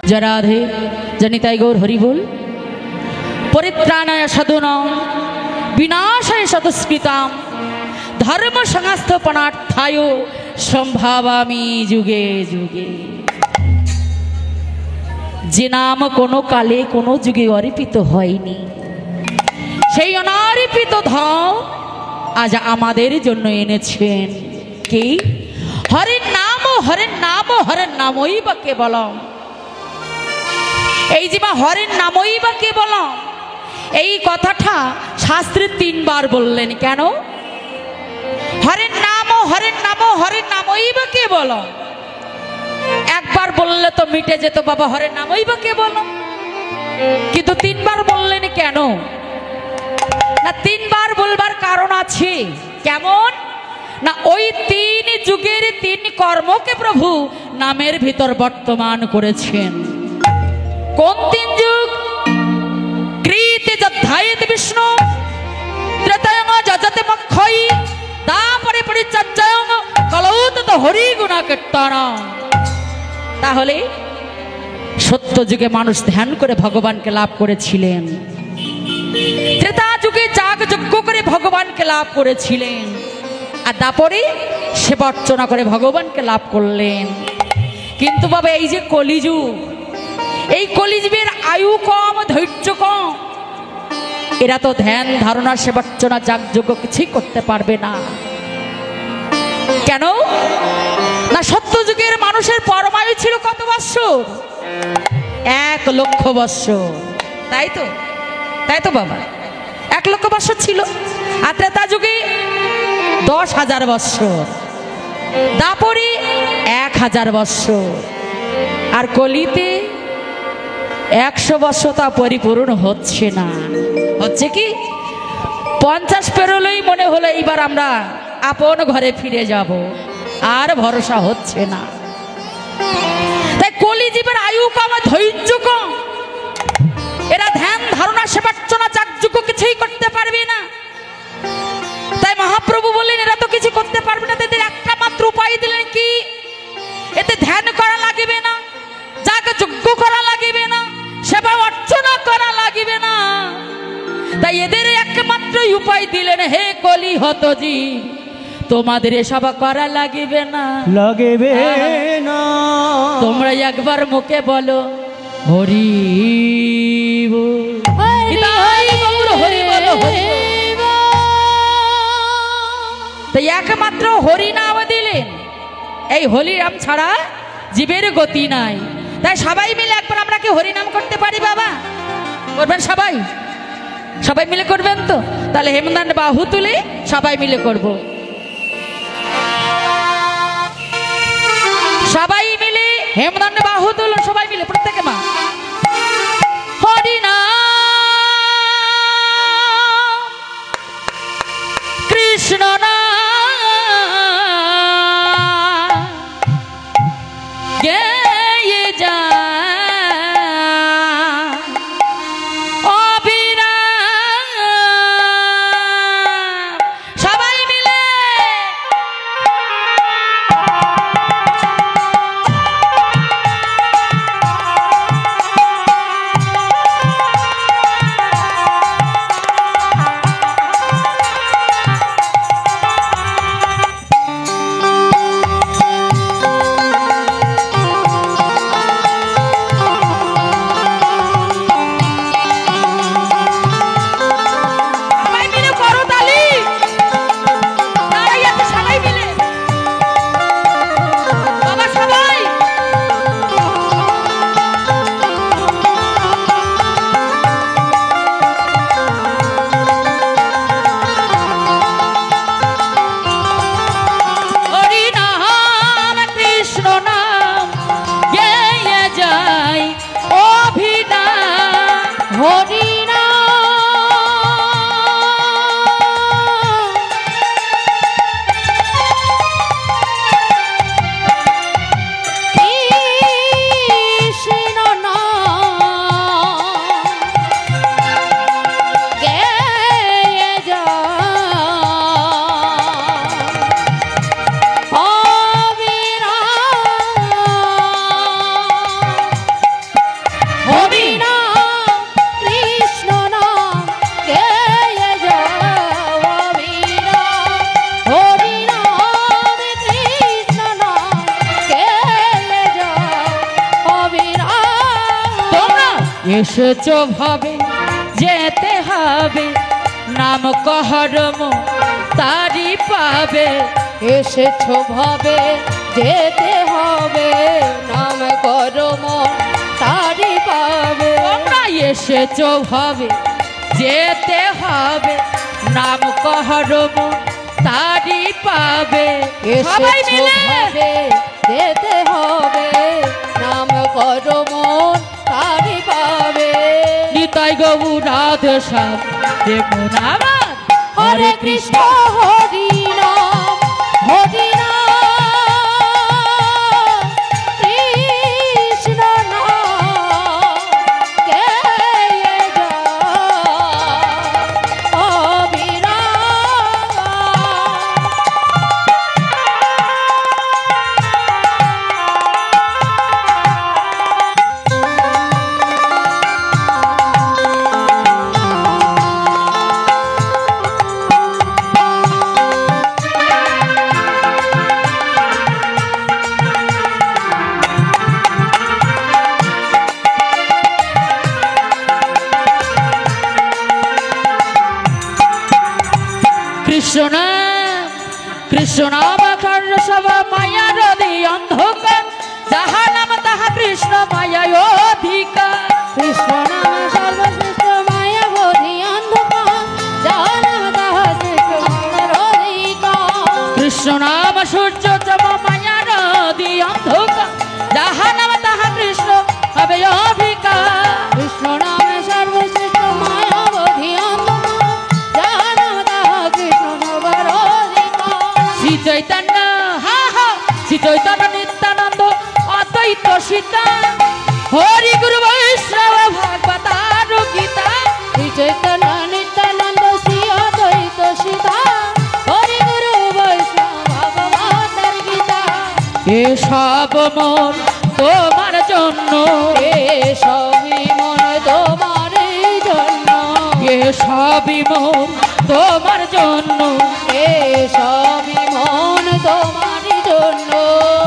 जय राधे जनिताई गौर हरि बोल। परित्राणाय साधूनां विनाशाय सदुष्कृतां धर्म संस्थापनार्थाय सम्भावामि जुगे जुगे। যে নাম কোনো কালে কোনো যুগে অর্পিত হয়নি, সেই অনার্পিত ধন আজ আমাদের জন্য এনেছেন কি? হরের নাম হরের নাম হরের নামই বা কেবলম। এই যে বা হরের নামই বা কেবলম, এই কথাটা শাস্ত্রে 3 বার বললেন। কেন? হরের নাম হরের নাম হরের নামই বা কেবলম। একবার বললে তো মিটে যেত বাবা, হরের নামই বা কেবলম। কিন্তু 3 বার বললেন কেন? না 3 বার বলবার কারণ আছে। কেমন না, ওই 3 যুগের 3 কর্মকে প্রভু নামের ভিতর বর্তমান করেছেন। কোন 3 যুগ? কৃতে যদ্ধায়েত বিষ্ণু, ত্রেতায়ং যজতে মক্ষয়ী, তারপরে পরিচর্যায়ং কলৌত হরি গুণা কীর্তন। তাহলে সত্য যুগে মানুষ ধ্যান করে ভগবানকে লাভ করেছিলেন, ত্রেতা যুগে যাগ যজ্ঞ করে ভগবানকে লাভ করেছিলেন, আর তারপরে সেবা অর্চনা করে ভগবানকে লাভ করলেন। কিন্তু বাবা এই যে কলিযুগ, এই কলিযুগের আয়ু কম, ধৈর্য কম, এরা তো ধ্যান ধারণা সেবা অর্চনা যাগ যজ্ঞ কিছুই করতে পারবে না। কেন না, সত্য যুগের মানুষের পরমায়ু ছিল কত বৎসর? 1 লক্ষ বৎসর। তাই তো, তাই তো বাবা, 1 লক্ষ বৎসর ছিল। আর ত্রেতা যুগে 10,000 বৎসর, দাপরে 1000 বৎসর, আর কলিতে 100 বৎসর তা পরিপূর্ণ হচ্ছে না। হচ্ছে কি 50 পেরোলেই মনে হলো এইবার আমরা আপন ঘরে ফিরে যাব, আর ভরসা হচ্ছে না। তাই কলিযুগের আয়ু কম, ধৈর্য কম, এরা ধ্যান ধারণা সেবার্চনা যাগযজ্ঞ কিছুই করতে পারবে না। তাই মহাপ্রভু বললেন এরা তো কিছু করতে পারবে না, তাদের একটা মাত্র উপায় দিলেন কি? এতে ধ্যান করা লাগবে না, যাগযজ্ঞ করা লাগবে না, সেবা অর্চনা করা লাগবে না। তাই এদের একমাত্র উপায় দিলেন, হে কলি হত জীব, তোমাদের এসব করা লাগবে না, লাগবে না। তোমরা একবার মুখে বলো হরি বল, হরি বলো। তাই একমাত্র হরি নাম দিলেন। এই হরি নাম ছাড়া জীবের গতি নাই। তাই সবাই মিলে একবার আমরা কি হরি নাম করতে পারি বাবা? করবেন সবাই? সবাই মিলে করবেন তো? তাহলে হেমদান বাহু তুলে সবাই মিলে করব। সবাই মিলে হেমদান বাহু তুলুন, সবাই মিলে প্রত্যেকে মা। হরি নাম কৃষ্ণ নাম গেয়ে যা, এসেছো ভাবে যেতে হবে, নাম কহরম তারি পাবে। এসেছো ভাবে যেতে হবে, নাম করম তারি পাবে। তোমরা এসেছো ভাবে যেতে হবে, নাম কহরম তারি পাবে। সবাই এসেছো মিলে ভাবে যেতে হবে, নাম করম তারি পাবে। নিতাই গৌর রাধে শ্যাম যেমন আমার। হরে কৃষ্ণ হরি রাম হরি রাম, কৃষ্ণ নাম কে কৃষ্ণ নাম, কৃষ্ণ নাম কার্য সভা মায়া হৃদয় অন্ধকার, যাহা নাম তাহা কৃষ্ণ মায়ায় অধিকার। কৃষ্ণ নাম সর্বশ্রেষ্ঠ মায়া বোধি অন্ধকার, যাহা নাম তাহা কৃষ্ণ মায়ার অধিকার। কৃষ্ণ নাম সূর্য চম মায়া হৃদয় অন্ধকার, যাহা নাম তাহা কৃষ্ণ হবে অধিকার। কৃষ্ণ নাম সর্বশ্রেষ্ঠ মায়া বোধি অন্ধকার, যাহা নাম তাহা কৃষ্ণ সবার অধিকার। শ্রী চৈতন্য হা হা, শ্রী চৈতন্য নিত্যানন্দ অদ্বৈত সীতা, হরি গুরু বৈষ্ণব ভাগবতার গীতা। শ্রী চৈতন্য নিত্যানন্দ শ্রী অদ্বৈত সীতা, হরি গুরু বৈষ্ণব ভগবতের গীতা। এসব মন তোমার জন্য, এসবই মনে তোমার জন্য, এসবই মন তোমার জন্য। এসবই মন তোমার জন্য।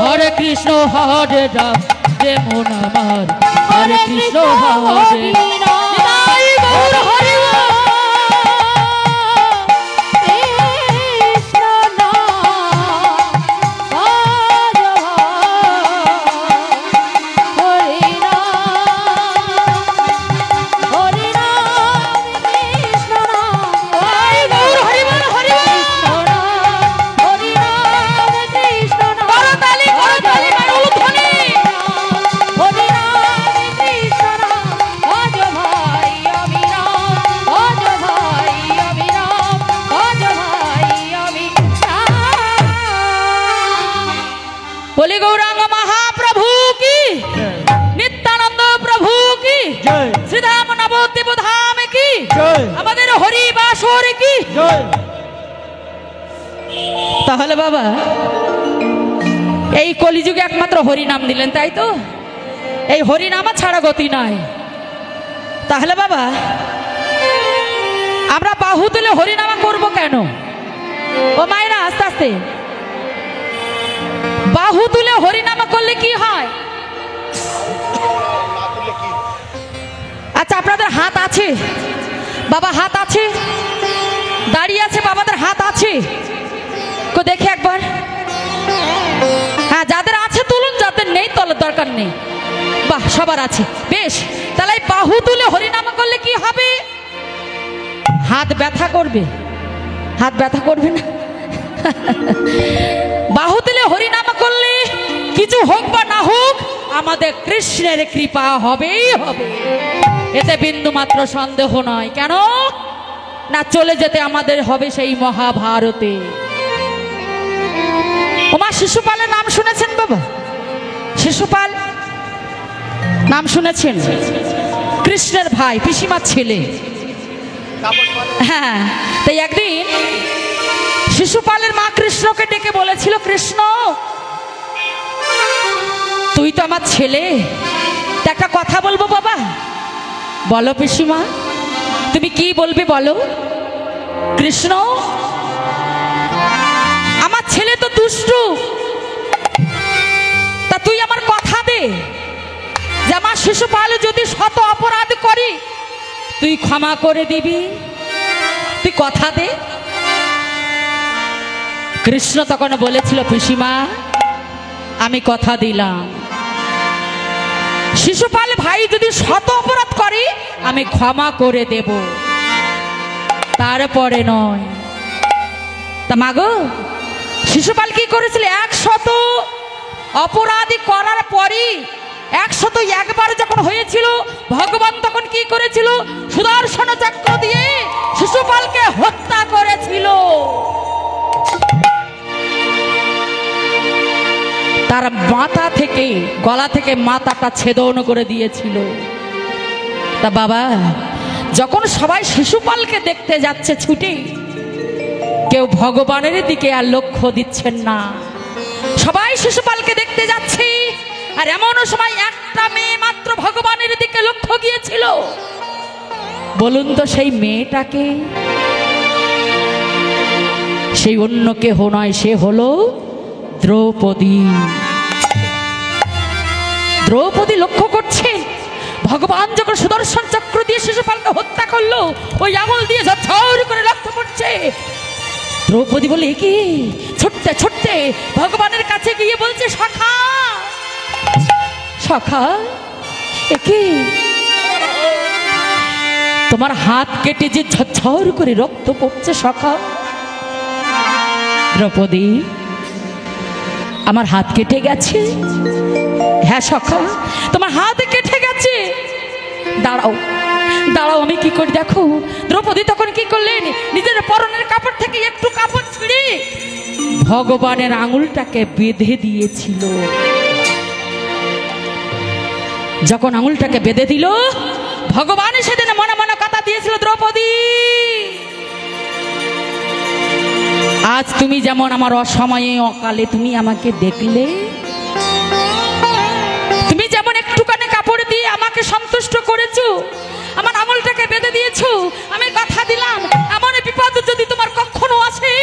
হরে কৃষ্ণ হরে রাম যেমন আমার, হরে কৃষ্ণ হরে রাম। নিতাই গৌর হরি বল। কৃষ্ণ নাম ভজ হরি রাম, হরি রাম কৃষ্ণ নাম। নিতাই গৌর হরি বল, হরি বল। হরি রাম কৃষ্ণ নাম। করতালি করতালি মারুল ধ্বনি। হরি রাম কৃষ্ণ নাম, ভজ ভাই অবিরাম, ভজ ভাই অবিরাম, ভজ ভাই অবিরাম। বলি গৌরাঙ্গ মহাপ্রভু কি, নিত্যানন্দ প্রভু কি, জয় শ্রীধাম নবদ্বীপ ধাম কি, জয় আমাদের হরি বাসর কি। জয়। তাহলে বাবা এই কলিযুগে একমাত্র হরি নাম দিলেন, তাই তো? এই হরি নাম ছাড়া গতি নাই। তাহলে বাবা আমরা বাহু তুলে হরিনামা করব কেন? ও মায়েরা আস্তে আস্তে, বাহু তুলে হরিনামা করলে কি হয়? আচ্ছা আপনাদের হাত আছে বাবা? হাত আছে? দাঁড়িয়ে আছে বাবাদের হাত আছে? কো দেখে একবার। হ্যাঁ যাদের আছে তুলুন, যাদের নেই তোলার দরকার নেই। বাহ সবার আছে, বেশ। তাহলে বাহু তুলে হরিনামা করলে কি হবে? হাত ব্যথা করবে? হাত ব্যথা করবে না? বাহু তুলে হরিনামা করলে কিছু হোক বা না হোক আমাদের কৃষ্ণের কৃপা হবেই হবে, এতে বিন্দু মাত্র সন্দেহ নয়। কেন না, চলে যেতে আমাদের হবে সেই মহাভারতে। ওমা শিশুপালের নাম শুনেছেন বাবা? শিশুপাল নাম শুনেছেন? কৃষ্ণের ভাই, পিসিমার ছেলে। হ্যাঁ, তাই একদিন শিশুপালের মা কৃষ্ণকে ডেকে বলেছিল, কৃষ্ণ তুই তো আমার ছেলে, তা একটা কথা বলবো বাবা। বলো পিসিমা, তুমি কি বলবে বলো। কৃষ্ণ আমার ছেলে তো দুষ্টু, তা তুই আমার কথা দে যে আমার শিশুপাল যদি যদি শত অপরাধ করি তুই ক্ষমা করে দিবি? তুই কথা দে। কৃষ্ণ তখন বলেছিল, পিসিমা আমি কথা দিলাম, শিশুপাল ভাই যদি শত অপরাধ করে আমি ক্ষমা করে দেব, তারপরে নয়। তা মাগো, শিশুপাল কি করেছিল? 100 অপরাধী করার পরই 101বার যখন হয়েছিল, ভগবান তখন কি করেছিল? সুদর্শন চক্র দিয়ে শিশুপালকে হত্যা করেছিল। তার মাথা থেকে, গলা থেকে মাথাটা ছেদন করে দিয়েছিল। তা বাবা, যখন সবাই শিশুপালকে দেখতে যাচ্ছে ছুটে, কেউ ভগবানের দিকে আর লক্ষ্য দিচ্ছেন না, সবাই শিশুপালকে দেখতে যাচ্ছে। আর এমন সময় একটা মেয়ে মাত্র ভগবানের দিকে লক্ষ্য গিয়েছিল। বলুন তো সেই মেয়েটাকে? সেই অন্য কেহ নয়, সে হলো দ্রৌপদী। দ্রৌপদী লক্ষ্য করছেন, ভগবান যখন সুদর্শন চক্র দিয়ে শিশুপালকে হত্যা করলো, ওই আঙুল দিয়ে ঝরঝর করে রক্ত পড়ছে। দ্রৌপদী বলে, কি? ছুটতে ছুটতে ভগবানের কাছে গিয়ে বলছে, সখা সখা, কি তোমার হাত কেটে যে ঝরঝর করে রক্ত পড়ছে সখা? দ্রৌপদী, আমার হাত কেটে গেছে। হ্যাঁ সখা, তোমার হাত কেটে গেছে। দাঁড়াও দাঁড়াও, আমি কি করি দেখো। দ্রৌপদী তখন কি করলেন? নিজের পরনের কাপড় থেকে একটু কাপড় ছিঁড়ে ভগবানের আঙুলটাকে বেঁধে দিয়েছিল। যখন আঙুলটাকে বেঁধে দিল, ভগবান সেদিন মনে মনে কথা দিয়েছিল, দ্রৌপদী আজ তুমি যেমন আমার অসময়ে অকালে তুমি আমাকে দেখলে, তুমি যেমন একটুখানি কাপড় দিয়ে আমাকে সন্তুষ্ট করেছো, আমার আঙুলটাকে বেঁধে দিয়েছো, আমি কথা দিলাম আমার বিপদ যদি তোমার কখনো আসে,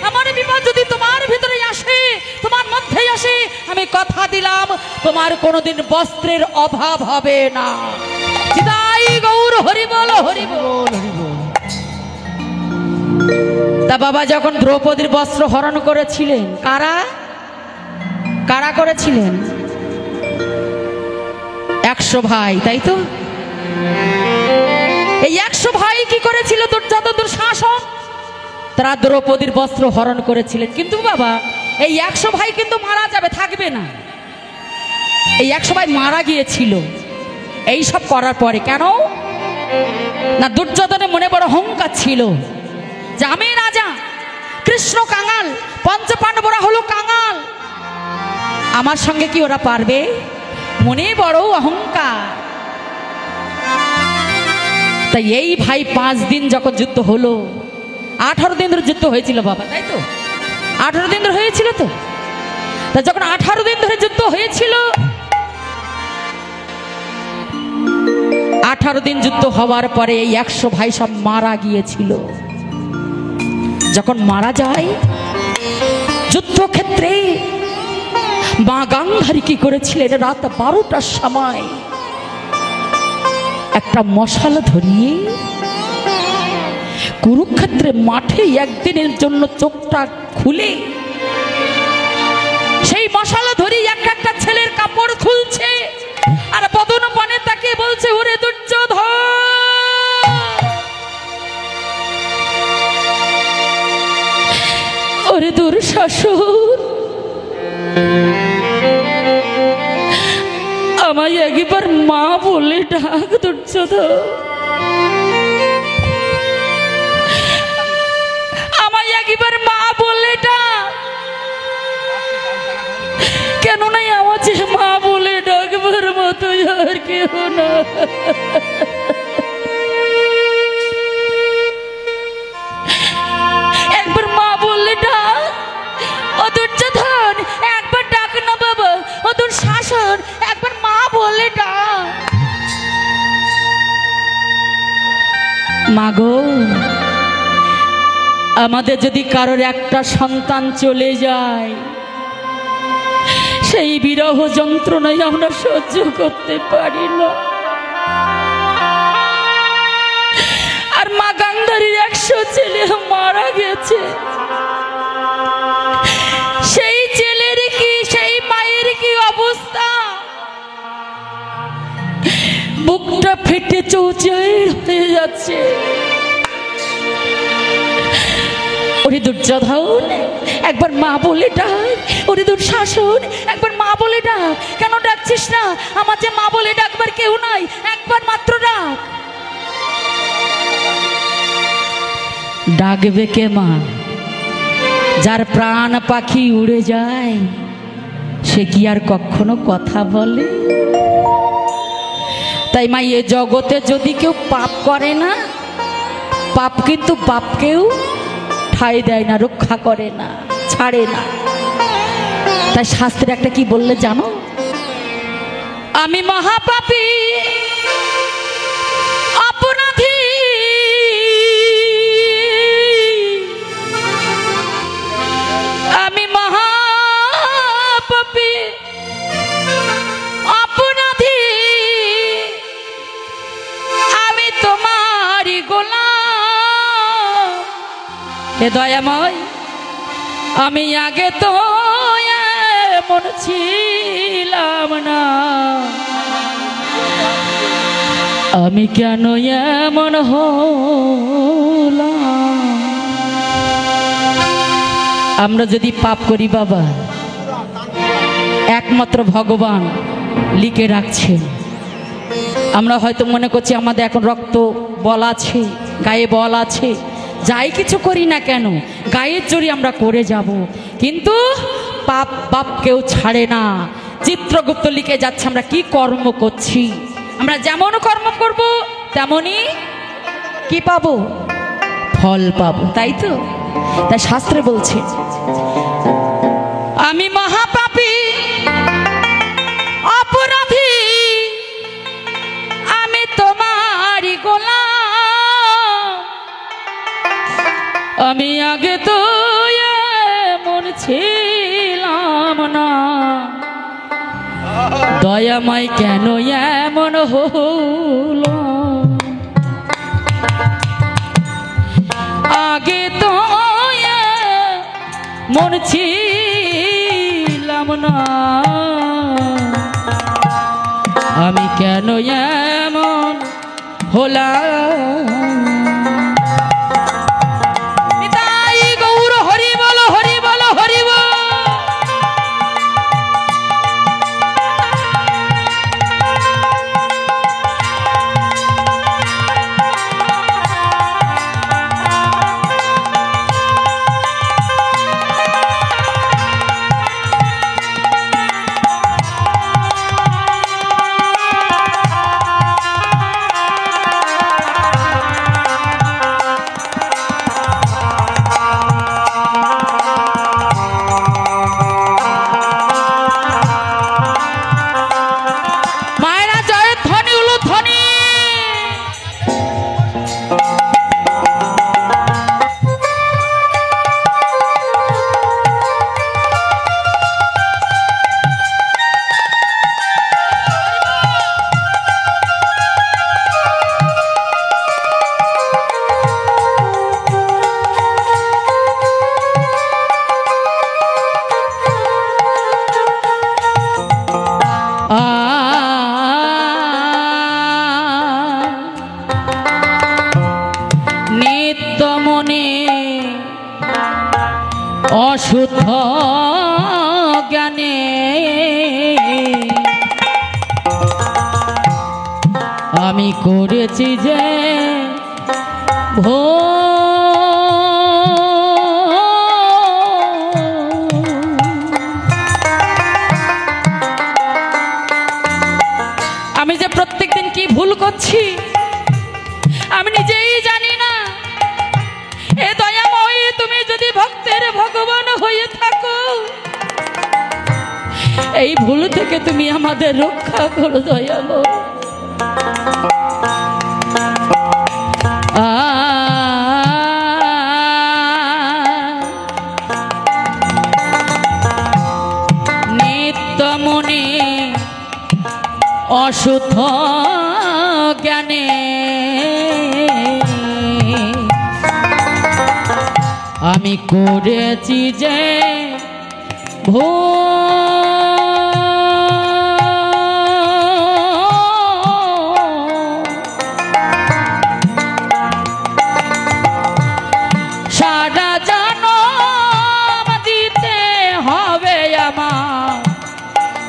আমার বিপদ যদি তোমার ভিতরে আসে, তোমার মধ্যেই আসে, আমি কথা দিলাম তোমার কোনোদিন বস্ত্রের অভাব হবে না। চিদাই গৌর হরি বল, হরি বল, হরি বল। তা বাবা, যখন দ্রৌপদীর বস্ত্র হরণ করেছিলেন, কারা কারা করেছিলেন? 100 ভাই, তাই তো? এই 100 ভাই কি করেছিল? দুর্যোধন, দুঃশাসন, তারা দ্রৌপদীর বস্ত্র হরণ করেছিলেন। কিন্তু বাবা, এই 100 ভাই কিন্তু মারা যাবে, থাকবে না। এই 100 ভাই মারা গিয়েছিল এই সব করার পরে। কেন না? দুর্যোধনের মনে বড় অহংকার ছিল যে আমি রাজা, কৃষ্ণ কাঙাল, পঞ্চপাণ্ডবরা হলো কাঙাল, আমার সঙ্গে কি ওরা পারবে? মনে বড় অহংকার। তাই এই ভাই 5 দিন যখন যুদ্ধ হলো, 18 দিন ধরে যুদ্ধ হয়েছিল বাবা, তাই তো? 18 দিন ধরে হয়েছিল তো। তা যখন 18 দিন ধরে যুদ্ধ হয়েছিল, 18 দিন যুদ্ধ হওয়ার পরে এই 100 ভাই সব মারা গিয়েছিল। যখন মারা যায়, যুদ্ধক্ষেত্রে মা গান্ধারী কি করেছিলেন? রাত 12টার সময় একটা মশাল ধরিয়ে কুরুক্ষেত্রে মাঠে একদিনের জন্য চোখটা খুলে সেই মশাল ধরি একটা ছেলের কাপড় খুলছে, আর বদন পানে তাকে বলছে, ওরে দুর্যোধন, ওরে দুঃশাসন, আমায় একবার মা বলে ডাক। দুর্যোধন, আমায় একবার মা বলে ডাক। কেন নাই আমার যে মা বলে ডাকবার মতো আর কেউ না। একবার মা বললে ডাক। ও দুর্যোধন, একবার ডাক না বাবা। ও দুঃশাসন, একবার মা বললে ডাক। মাগো, আমাদের যদি কারোর একটা সন্তান চলে যায়, সেই বিরহ যন্ত্রণায় আমরা সহ্য করতে পারি না। বাড়ির 100 ছেলে মারা গেছে, সেই ছেলের কি, সেই মায়ের কি অবস্থা, বুকটা ফেটে চৌচির হয়ে যাচ্ছে। ওরে দুর্যোধন, একবার মা বলে ডাক। ওরে দুঃশাসন, একবার মা বলে ডাক। কেন ডাকছিস না? আমার যে মা বলে ডাকবার কেউ নাই, একবার মাত্র ডাক। ডাকবে কে মা? যার প্রাণ পাখি উড়ে যায় সে কি আর কখনো কথা বলে? তাই মা, এ জগতে যদি কেউ পাপ করে না, পাপ কিন্তু বাপকেও ঠাঁই দেয় না, রক্ষা করে না, ছাড়ে না। তাই শাস্ত্রে একটা কি বললে জানো? আমি মহাপাপী অপরাধী, আমি মহাপাপী অপরাধী, আমি তোমারই গোলাম। হে দয়াময়, আমি আগে তো এমন ছিলাম না, আমি কেন এমন হলাম? আমরা যদি পাপ করি বাবা, একমাত্র ভগবান লিখে রাখছেন। আমরা হয়তো মনে করছি আমাদের এখন রক্ত বল আছে, গায়ে বল আছে, যাই কিছু করি না কেন গায়ের জোরে আমরা করে যাব, কিন্তু পাপ বাপ কেউ ছাড়ে না। চিত্রগুপ্ত লিখে যাচ্ছে আমরা কি কর্ম করছি। আমরা যেমন কর্ম করব তেমনই কি পাবো? ফল পাবো, তাই তো? তাই শাস্ত্রে বলছে আমি মহাপাপী অপরাধী, আমি তোমারই গোলাম, আমি আগে তো এমন ছিলাম না, দয়াময় কেন এমন হলো? আগে তো মন ছিলাম না, আমি কেন এমন হলাম? নিতাই গৌর হরি বল, হরি বল, হরি বল। নিত্য মনে অশুদ্ধ জ্ঞানে আমি করেছি যে আমি যে প্রত্যেকদিন কি ভুল করছি আমি নিজেই জানি না। এ দয়াময়, তুমি যদি ভক্তের ভগবান হয়ে থাকো, এই ভুল থেকে তুমি আমাদের রক্ষা করো দয়াময়। নিত্য মনে অশুদ্ধ জ্ঞানে আমি করেছি যে সারা জনম দিতে হবে আমার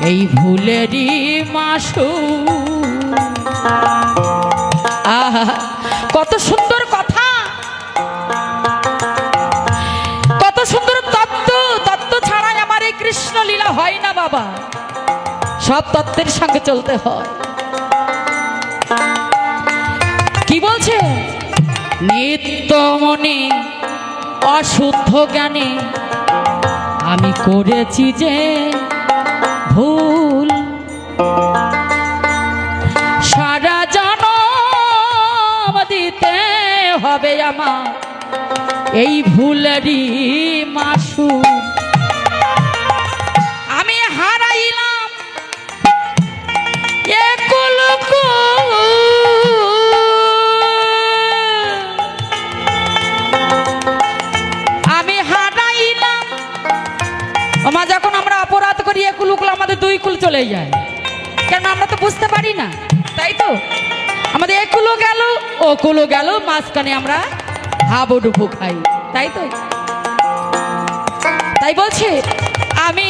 এই ভুলেরই মাসু। আহা, কত সুন্দর কথা, কত সুন্দর তত্ত্ব। তত্ত্ব ছাড়াই আমার এই কৃষ্ণ লীলা হয় না বাবা, সব তত্ত্বের সঙ্গে চলতে হয়। কি বলছে? নিত্যমণি অশুদ্ধ জ্ঞানে আমি করেছি যে ভুল, সারা জনম দিতে হবে আমার এই ভুলেরই মাসু। আমি হারাইলাম একুল কুল, আমি হারাইলাম। মা, যখন আমরা অপরাধ করি একুল কুল আমাদের দুই কুল চলে যায়, কেন আমরা তো বুঝতে পারি না, তাই তো? আমাদের একুলো গেল ও কুলো গেল, মাঝখানে আমরা হাবুডুবু খাই, তাই তো? তাই বলছে আমি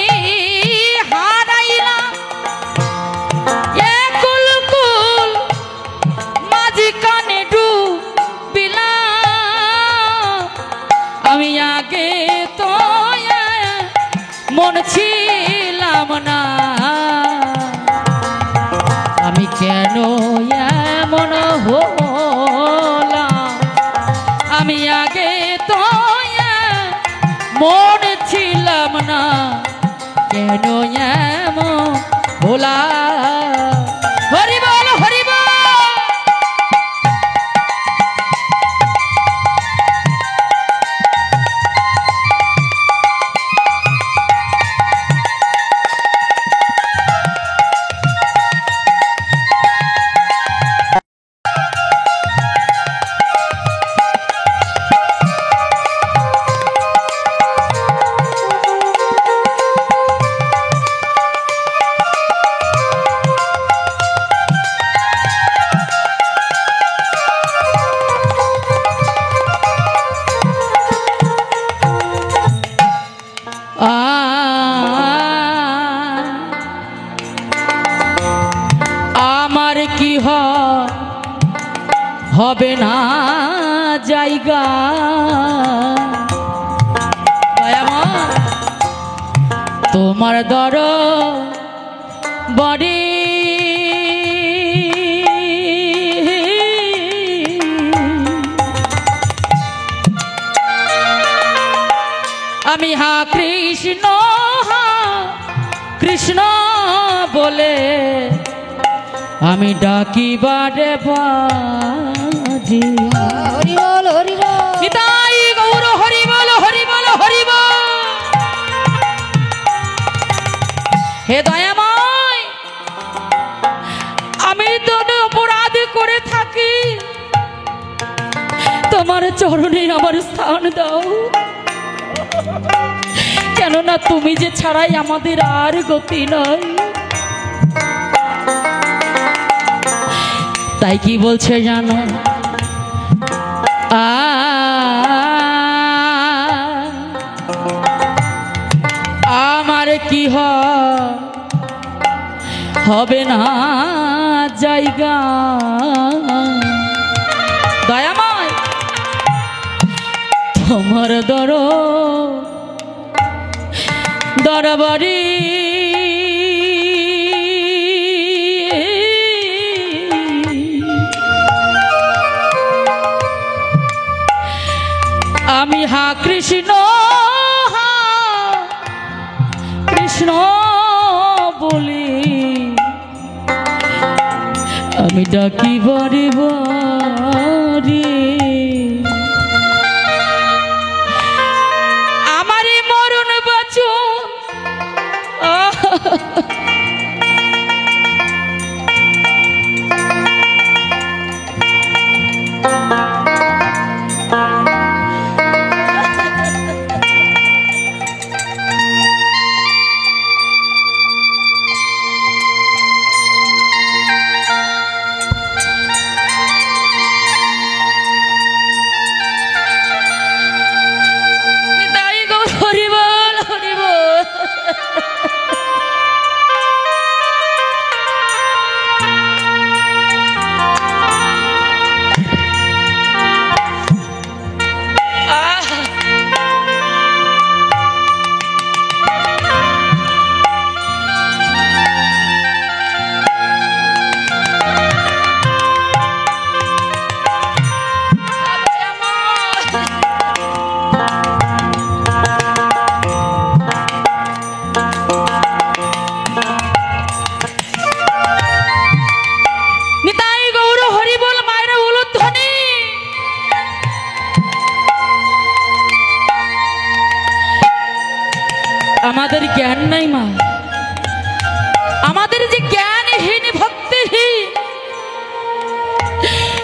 হারাইলাম একুল কুল, মাঝখানে ডুবিলাম। আমি আগে তো মন ছিলাম না, আমি কেন এমন হলাম? আমি আগে তো মন ছিলাম না, কেন এমন হলাম? হরি বল, হরি বল। আমার কি হবে না জায়গা, তোমার দর বাড়ি আমি হা কৃষ্ণ, হা কৃষ্ণ বলে আমি ডাকি বারে বাজি। হরি বল, হরি বল। নিতাই গৌর হরি বল, হরি বল, হরি বল। হে দয়াময়, আমি তো অপরাধ করে থাকি, তোমার চরণে আমার স্থান দাও, কেননা তুমি যে ছাড়াই আমাদের আর গতি নয়। তাই কি বলছে জানো? আমার কি হবে না জায়গা, দয়াময় তোমার দরবারি আমি হা কৃষ্ণ, হা কৃষ্ণ বলি আমি ডাকি বারে বারে। আমারে মরণ বাঁচন আমাদের জ্ঞান নাই মা, আমাদের যে জ্ঞানহীন ভক্তিহীন,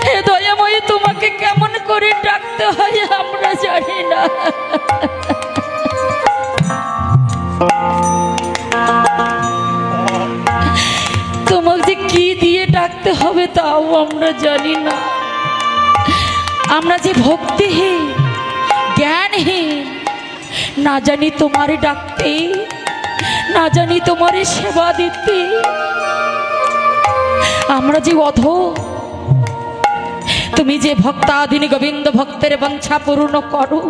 হে দয়াময়ী তোমাকে কেমন করে ডাকতে হয় আমরা জানি না। তোমাকে যে কি দিয়ে ডাকতে হবে তাও আমরা জানি না। আমরা যে ভক্তিহীন জ্ঞানহীন, না জানি তোমারে ডাকতে, না জানি তোমারে সেবা দিতে। আমরা যে অধম, তুমি যে ভক্তাধীন গোবিন্দ ভক্তের বাঞ্ছা পূর্ণ করো,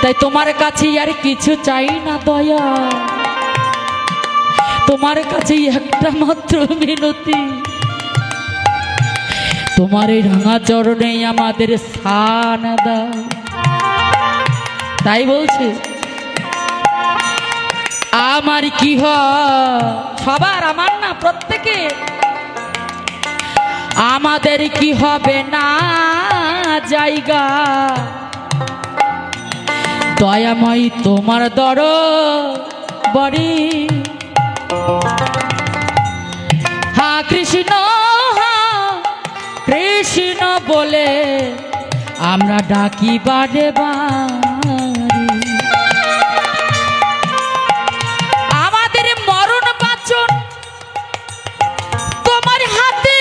তাই তোমার কাছে আর কিছু চাই না দয়া, তোমার কাছে একটা মাত্র মিনতি, তোমার এই রাঙা চরণে আমাদের স্থান দাও। তাই বলছে আমার কি হয়, সবার, আমার না, প্রত্যেকে, আমাদের কি হবে না জায়গা, দয়াময়ী তোমার দরবারে। হা কৃষ্ণ হা কৃষ্ণ বলে আমরা ডাকি বারে বারে। আমাদের মরণ বাঁচন তোমার হাতে,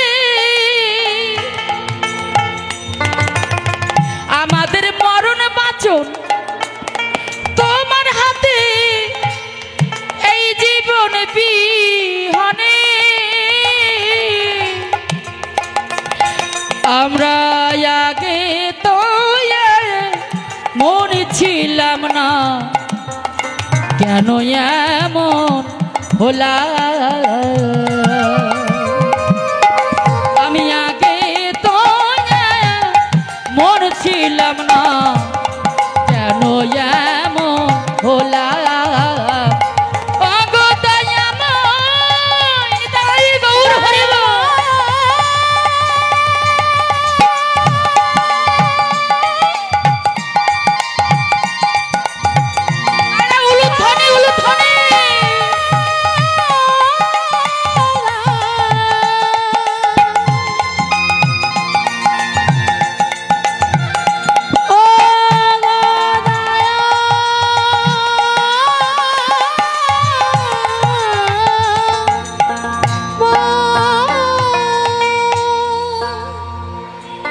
আমাদের মরণ বাঁচন তোমার হাতে, এই জীবন বিহনে আমরা আগে তো মনে ছিলাম না, কেন এমন হলা। আমি আগে তো মনে ছিলাম না, কেন এমন হলা।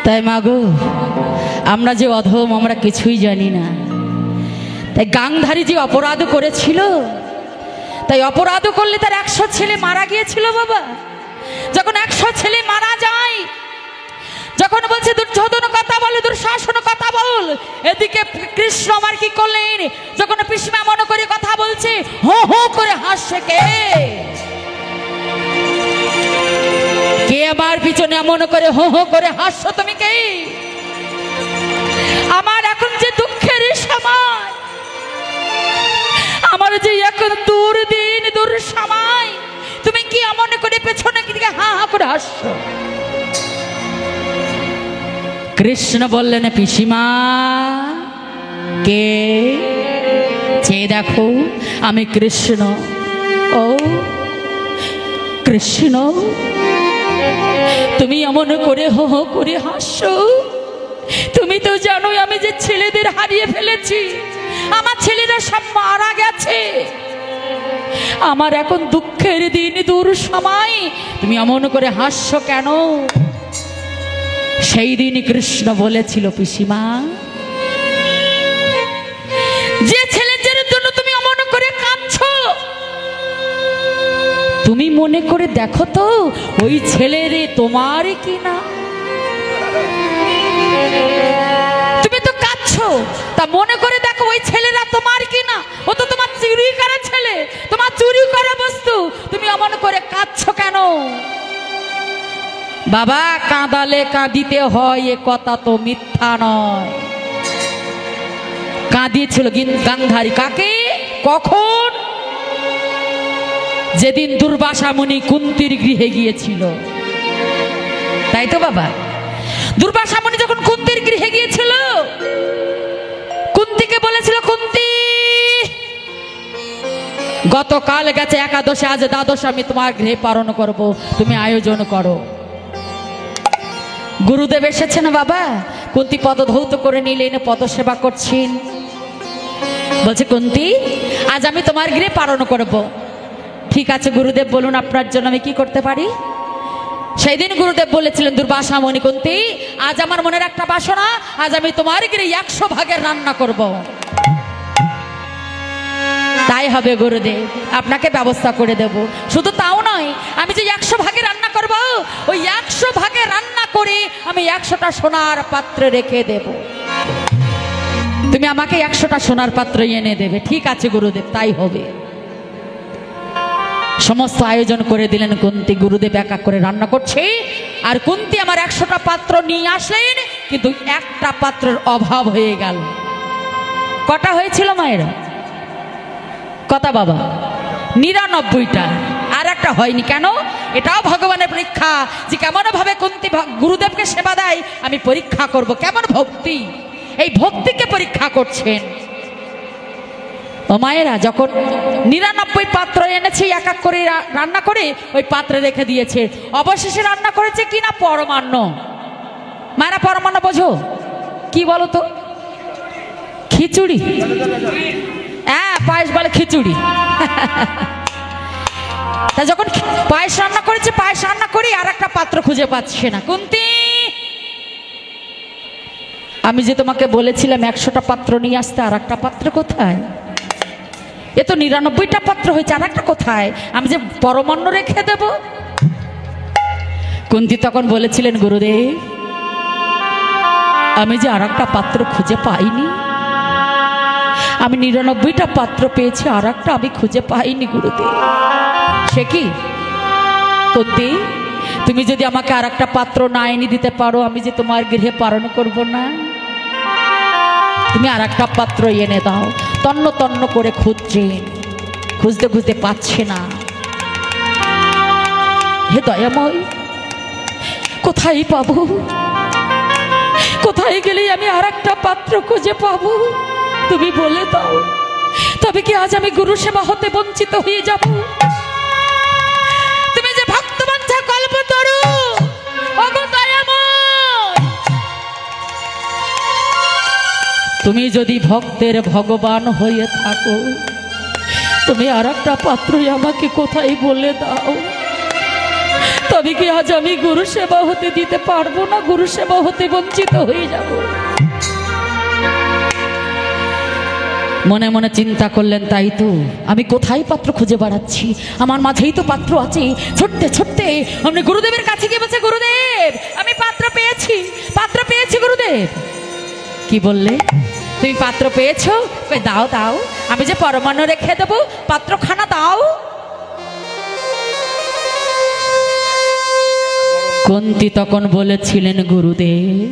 তাই মাগো, আমরা যে অধম, আমরা কিছুই জানি না। তাই গাংধারী যে অপরাধ করেছিল, তাই অপরাধ করলে তার 100 ছেলে মারা গিয়েছিল বাবা। যখন 100 ছেলে মারা যায়, যখন বলছে দুর্যোধন কথা বল, দুঃশাসন কথা বল, এদিকে কৃষ্ণ আমার কি করলেন, যখন পিসিমা মনে করে কথা বলছে, হো হো করে হাসছে কে, কে আমার পিছনে এমন করে হো হো করে হাসছো তুমি কে? আমার এখন যে দুঃখের সময়, আমার যে এখন দুর্দিন দূর সময়, তুমি কি এমন করে পেছনে দিকে হা হা করে হাসছো? কৃষ্ণ বললেন পিসিমা কে, চেয়ে দেখো আমি কৃষ্ণ। ও কৃষ্ণ, তুমি এমন করে হো হো করে হাসছো, তুমি তো জানোই আমি যে ছেলেদের হারিয়ে ফেলেছি, আমার ছেলেরা সব মারা গেছে, আমার এখন দুঃখের দিন দূর সময়, তুমি এমন করে হাসছো কেন? সেই দিন কৃষ্ণ বলেছিল পিসিমা, যে ছেলেদের জন্য তুমি এমন করে কাঁদছো, তুমি মনে করে দেখো তো ওই ছেলেরে তোমার কি না? তুমি তো কাঁদছো, তা মনে করে দেখো ওই ছেলেরা তোমার কি না? ও তো তোমার চুরি করা ছেলে, তোমার চুরি করা বস্তু, তুমি এমন করে কাঁদছো কেন? বাবা, কাঁদালে কাঁদিতে হয় এ কথা তো মিথ্যা নয়। কাঁদিয়েছিল গান্ধারী, কাকে, কখন? যেদিন দুর্বাসা মুনি কুন্তির গৃহে গিয়েছিল, তাই তো বাবা? দুর্বাসা মুনি যখন কুন্তির গৃহে গিয়েছিল, কুন্তিকে বলেছিল, কুন্তি গতকাল গেছে একাদশী, আজ দ্বাদশ, আমি তোমার গৃহে পালন করব, তুমি আয়োজন করো। গুরুদেব এসেছে না বাবা, কুন্তী পদ ধৌত করে নিলেন, পদ সেবা করছেন। বলছে কুন্তী, আজ আমি তোমার গৃহে পালন করব। ঠিক আছে গুরুদেব, বলুন আপনার জন্য আমি কি করতে পারি। সেই দিন গুরুদেব বলেছিলেন, দুর্বাসা মণি, কুন্তী, আজ আমার মনের একটা বাসনা, আজ আমি তোমার গৃহে 100 ভাগের রান্না করব। তাই হবে গুরুদেব, আপনাকে ব্যবস্থা করে দেব। শুধু তাও নয়, আমি যে 100 ভাগে রান্না করব, ওই 100 ভাগে রান্না করে আমি 100টা সোনার পাত্রে রেখে দেব। তুমি আমাকে 100টা সোনার পাত্র এনে দেবে। ঠিক আছে গুরুদেব, তাই হবে। সমস্ত আয়োজন করে দিলেন কুন্তী। গুরুদেব এক এক করে রান্না করছে, আর কুন্তী আমার 100টা পাত্র নিয়ে আসলেন, কিন্তু একটা পাত্রের অভাব হয়ে গেল। কটা হয়েছিল মায়েরা? কথা বাবা, 99টা। আর একটা হয়নি কেন? এটাও ভগবানের পরীক্ষা, যে কেমন ভাবে কুন্তী গুরুদেবকে সেবা দেয় আমি পরীক্ষা করব, কেমন ভক্তি, এই ভক্তিকে পরীক্ষা করছেন। ও মায়েরা, যখন 99 পাত্র এনেছে, এক এক করে রান্না করে ওই পাত্রে রেখে দিয়েছে। অবশেষে রান্না করেছে কিনা? পরমান্ন। মায়েরা পরমান্ন বোঝো কি বলো তো? খিচুড়ি। হ্যাঁ, পায়েস বলে খিচুড়ি। তা যখন পায়েস রান্না করেছে, পায়েস রান্না করে আর একটা পাত্র খুঁজে পাচ্ছে না। কুন্তী, আমি যে তোমাকে বলেছিলাম 100টা পাত্র নিয়ে আসতে, আর একটা পাত্র কোথায়? এ তো 99টা পাত্র হয়েছে, আর একটা কোথায়? আমি যে পরমান্ন রেখে দেব। কুন্তী তখন বলেছিলেন, গুরুদেব, আমি যে আর একটা পাত্র খুঁজে পাইনি, আমি 99টা পাত্র পেয়েছি, আর একটা আমি খুঁজে পাইনি গুরুদেব। সে কি কুন্তী, তুমি যদি আমাকে আর একটা পাত্র না এনে দিতে পারো, আমি যে তোমার গৃহে পালন করব না। তুমি আর একটা পাত্র এনে দাও। তন্ন তন্ন করে খুঁজছেন, খুঁজতে খুঁজতে পাচ্ছে না। হে দয়াময়, কোথায় পাবো? কোথায় গেলেই আমি আর একটা পাত্র খুঁজে পাবো? তুমি বলে দাও, তবে কি আজ আমি গুরু সেবা হতে বঞ্চিত হয়ে যাব? তুমি যে ভক্তবাঞ্ছা কল্পতরু, ওগো দয়াময়, তুমি যদি ভক্তের ভগবান হয়ে থাকো, তুমি আর একটা পাত্রই আমাকে কোথায় বলে দাও, তবে কি আজ আমি গুরু সেবা হতে দিতে পারবো না? গুরু সেবা হতে বঞ্চিত হয়ে যাব। মনে মনে চিন্তা করলেন, তাই তো, আমি কোথায় পাত্র খুঁজে বেড়াচ্ছি, আমার মাঝেই তো পাত্র আছে। ছুটতে ছুটতে আমি গুরুদেবের কাছে গিয়ে বলছে, গুরুদেব, আমি পাত্র পেয়েছি, পাত্র পেয়েছি। গুরুদেব কি বললে? তুমি পাত্র পেয়েছো? দাও দাও, আমি যে পরমান্ন রেখে দেবো, পাত্রখানা দাও। কুন্তী তখন বলেছিলেন, গুরুদেব,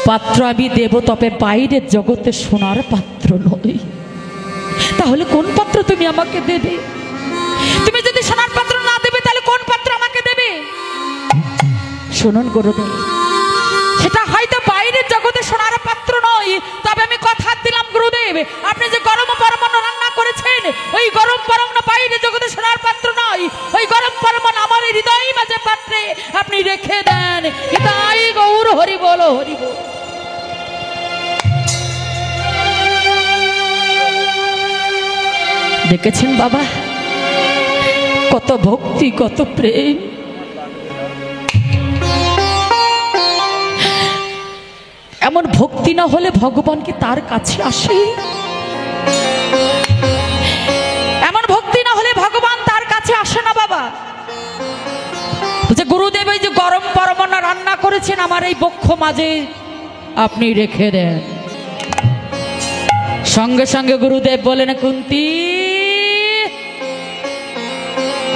পাত্র আমি দেব, তবে বাইরের জগতে সোনার পাত্র নয়। তাহলে কোন পাত্র তুমি আমাকে দেবে? তুমি যদি সোনার পাত্র না দেবে, তাহলে কোন পাত্র আমাকে দেবে? শুনুন গুরুদেব, সেটা হয়তো বাইরের জগতে সোনার পাত্র নয়, তবে আমি কথা দিলাম গুরুদেব, আপনি যে গরম পরমান্ন রান্না করেছেন, ওই গরম পরমান্ন বাইরের জগতে সোনার পাত্র নয়, ওই গরম পরমান্ন আমার হৃদয় মাঝে পাত্রে আপনি রেখে দেন। তাই গৌর হরি বলো, হরি বল। দেখেছেন বাবা, কত ভক্তি, কত প্রেম। এমন ভক্তি না হলে ভগবান কি তার কাছে আসে? এমন ভক্তি না হলে ভগবান তার কাছে আসে না বাবা। যে গুরুদেব এই যে গরম পরমান্ন রান্না করেছেন, আমার এই বক্ষ মাঝে আপনি রেখে দেন। সঙ্গে সঙ্গে গুরুদেব বলেন, কুন্তী,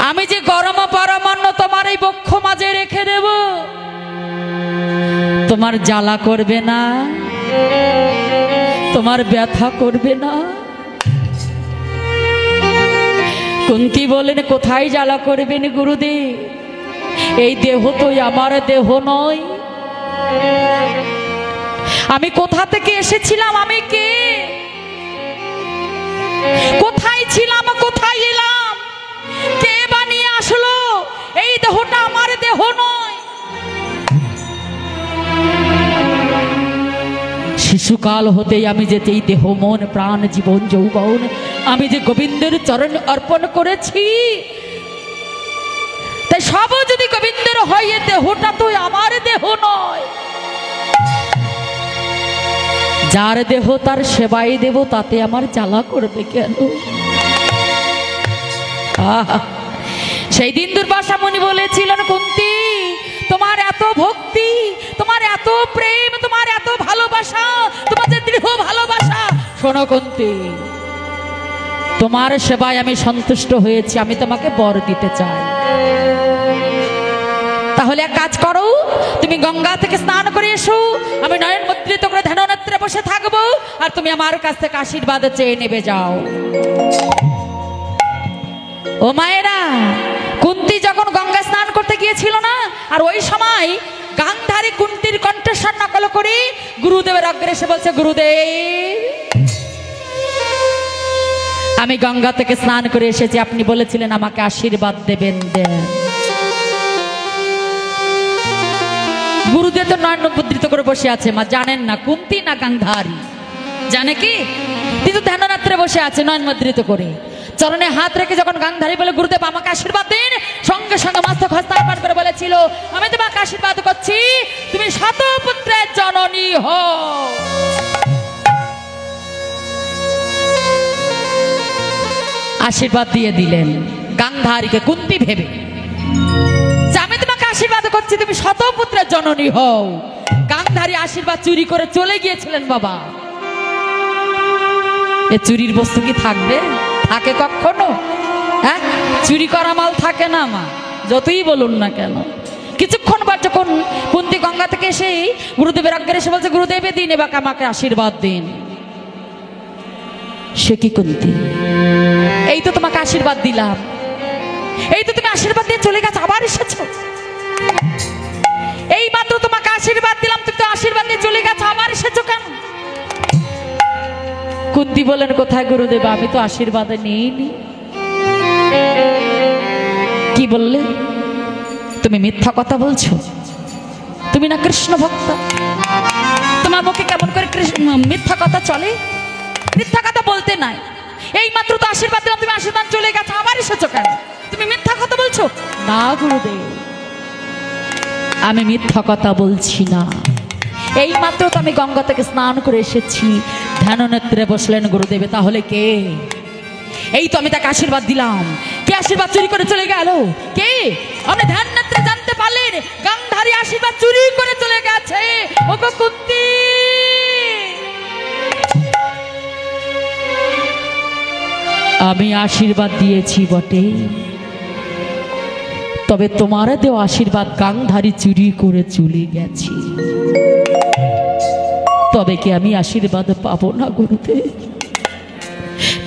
আমি যে গরম পরমান্ন তোমার এই বক্ষ মাঝে রেখে দেব, তোমার জ্বালা করবে না, তোমার ব্যথা করবে না? কুন্তী বলেন, কোথায় জ্বালা করবেন গুরুদেব? এই দেহ তো আমার দেহ নয়। আমি কোথা থেকে এসেছিলাম? আমি কে? কোথা সুকাল হতেই আমি যে এই দেহ মন প্রাণ জীবন যৌবন আমি যে গোবিন্দের চরণ অর্পণ করেছি, তাই সব যদি গোবিন্দের হয় এ দেহটা তো আমার দেহ নয়। যার দেহ তার সেবাই দেব, তাতে আমার জ্বালা করবে কেন? সেই দিন দুর্বাসা মুনি বলেছিলেন, কুন্তী তোমার এত ভক্তি, তোমার এত প্রেম, তোমার এত ভালোবাসা, তোমার যে দৃঢ় ভালোবাসা, শোনো কুন্তী, তোমার সেবায় আমি সন্তুষ্ট হয়েছি, আমি তোমাকে বর দিতে চাই। তাহলে এক কাজ করো, তুমি গঙ্গা থেকে স্নান করে এসো, আমি নয়ন মুদ্রিত করে ধ্যাননেত্রে বসে থাকবো, আর তুমি আমার কাছ থেকে আশীর্বাদ চেয়ে নেবে যাও। ও মায়েরা, কুন্তী যখন গঙ্গা স্নান করতে গিয়েছিল না, আর ওই সময় গান্ধারী কুন্তীর কণ্ঠস্বর নকল করে গুরুদেবের অগ্রে এসে বলছে, গুরুদেব আমি গঙ্গা থেকে স্নান করে এসেছি, আপনি বলেছিলেন আমাকে আশীর্বাদ দেবেন, দেন। গুরুদেব তো নয়ন মুদ্রিত করে বসে আছে, মা জানেন না কুন্তী না গান্ধারী, জানে কি? কিন্তু ধ্যাননেত্রে বসে আছে নয়ন মুদ্রিত করে, চরণে হাত রেখে যখন গান্ধারী বলে, গুরুদেব আমাকে আশীর্বাদ দিন, সঙ্গে সঙ্গে মস্তক হস্তার্পণ করে বলেছিল, আমি তোমাকে আশীর্বাদ করছি, তুমি শতপুত্রের জননী হও। আশীর্বাদ দিয়ে দিলেন গান্ধারীকে, কুন্তী ভেবে আমি তোমাকে আশীর্বাদ করছি, তুমি শতপুত্রের জননী হও। গান্ধারী আশীর্বাদ চুরি করে চলে গিয়েছিলেন। বাবা, এ চুরির বস্তু কি থাকবে? থাকে কখনো? হ্যাঁ, চুরি করা মাল থাকে না মা, যতই বলুন না কেন। কিছুক্ষণ পর যখন কুন্তী গঙ্গা থেকে এসে গুরুদেবের আজ্ঞায় এসে বলছে, গুরুদেবের দিন এবার আমাকে আশীর্বাদ দিন। সে কি কুন্তী, এই তো তোমাকে আশীর্বাদ দিলাম, এই তো তুমি আশীর্বাদ দিয়ে চলে গেছো, আবার এসেছো। এই মাত্র তোমাকে আশীর্বাদ দিলাম, তুমি তো আশীর্বাদ দিয়ে চলে গেছো, আবার এসেছো কেন? কুন্তী বলেন, কোথায় গুরুদেব, আমি তো আশীর্বাদ নিইনি। কি বললে? তুমি মিথ্যা কথা বলছো, তুমি না কৃষ্ণ ভক্ত, তোমার মুখে কেমন করে মিথ্যা কথা চলে? মিথ্যা কথা বলতে নাই, এই মাত্র তো আশীর্বাদ দিলাম, তুমি আশীর্বাদ চলে গেছো, আবার এসেছো কেন? তুমি মিথ্যা কথা বলছো। না গুরুদেব, আমি মিথ্যা কথা বলছি না, এই মাত্র তো আমি গঙ্গা থেকে স্নান করে এসেছি। ধ্যাননেত্রে বসলেন গুরুদেবে, তাহলে কে? এই তো আমি তাকে আশীর্বাদ দিলাম, কে আশীর্বাদ চুরি করে চলে গেল? কে? আপনি ধ্যাননেত্রে জানতে পারলেন গান্ধারী আশীর্বাদ চুরি করে চলে গেছে। ওগো কুন্তী, আমি আশীর্বাদ দিয়েছি বটে, তবে তোমার দেওয়া আশীর্বাদ গান্ধারী চুরি করে চলে গেছে, তবে কি আমি আশীর্বাদ পাবো না গুরুদেব?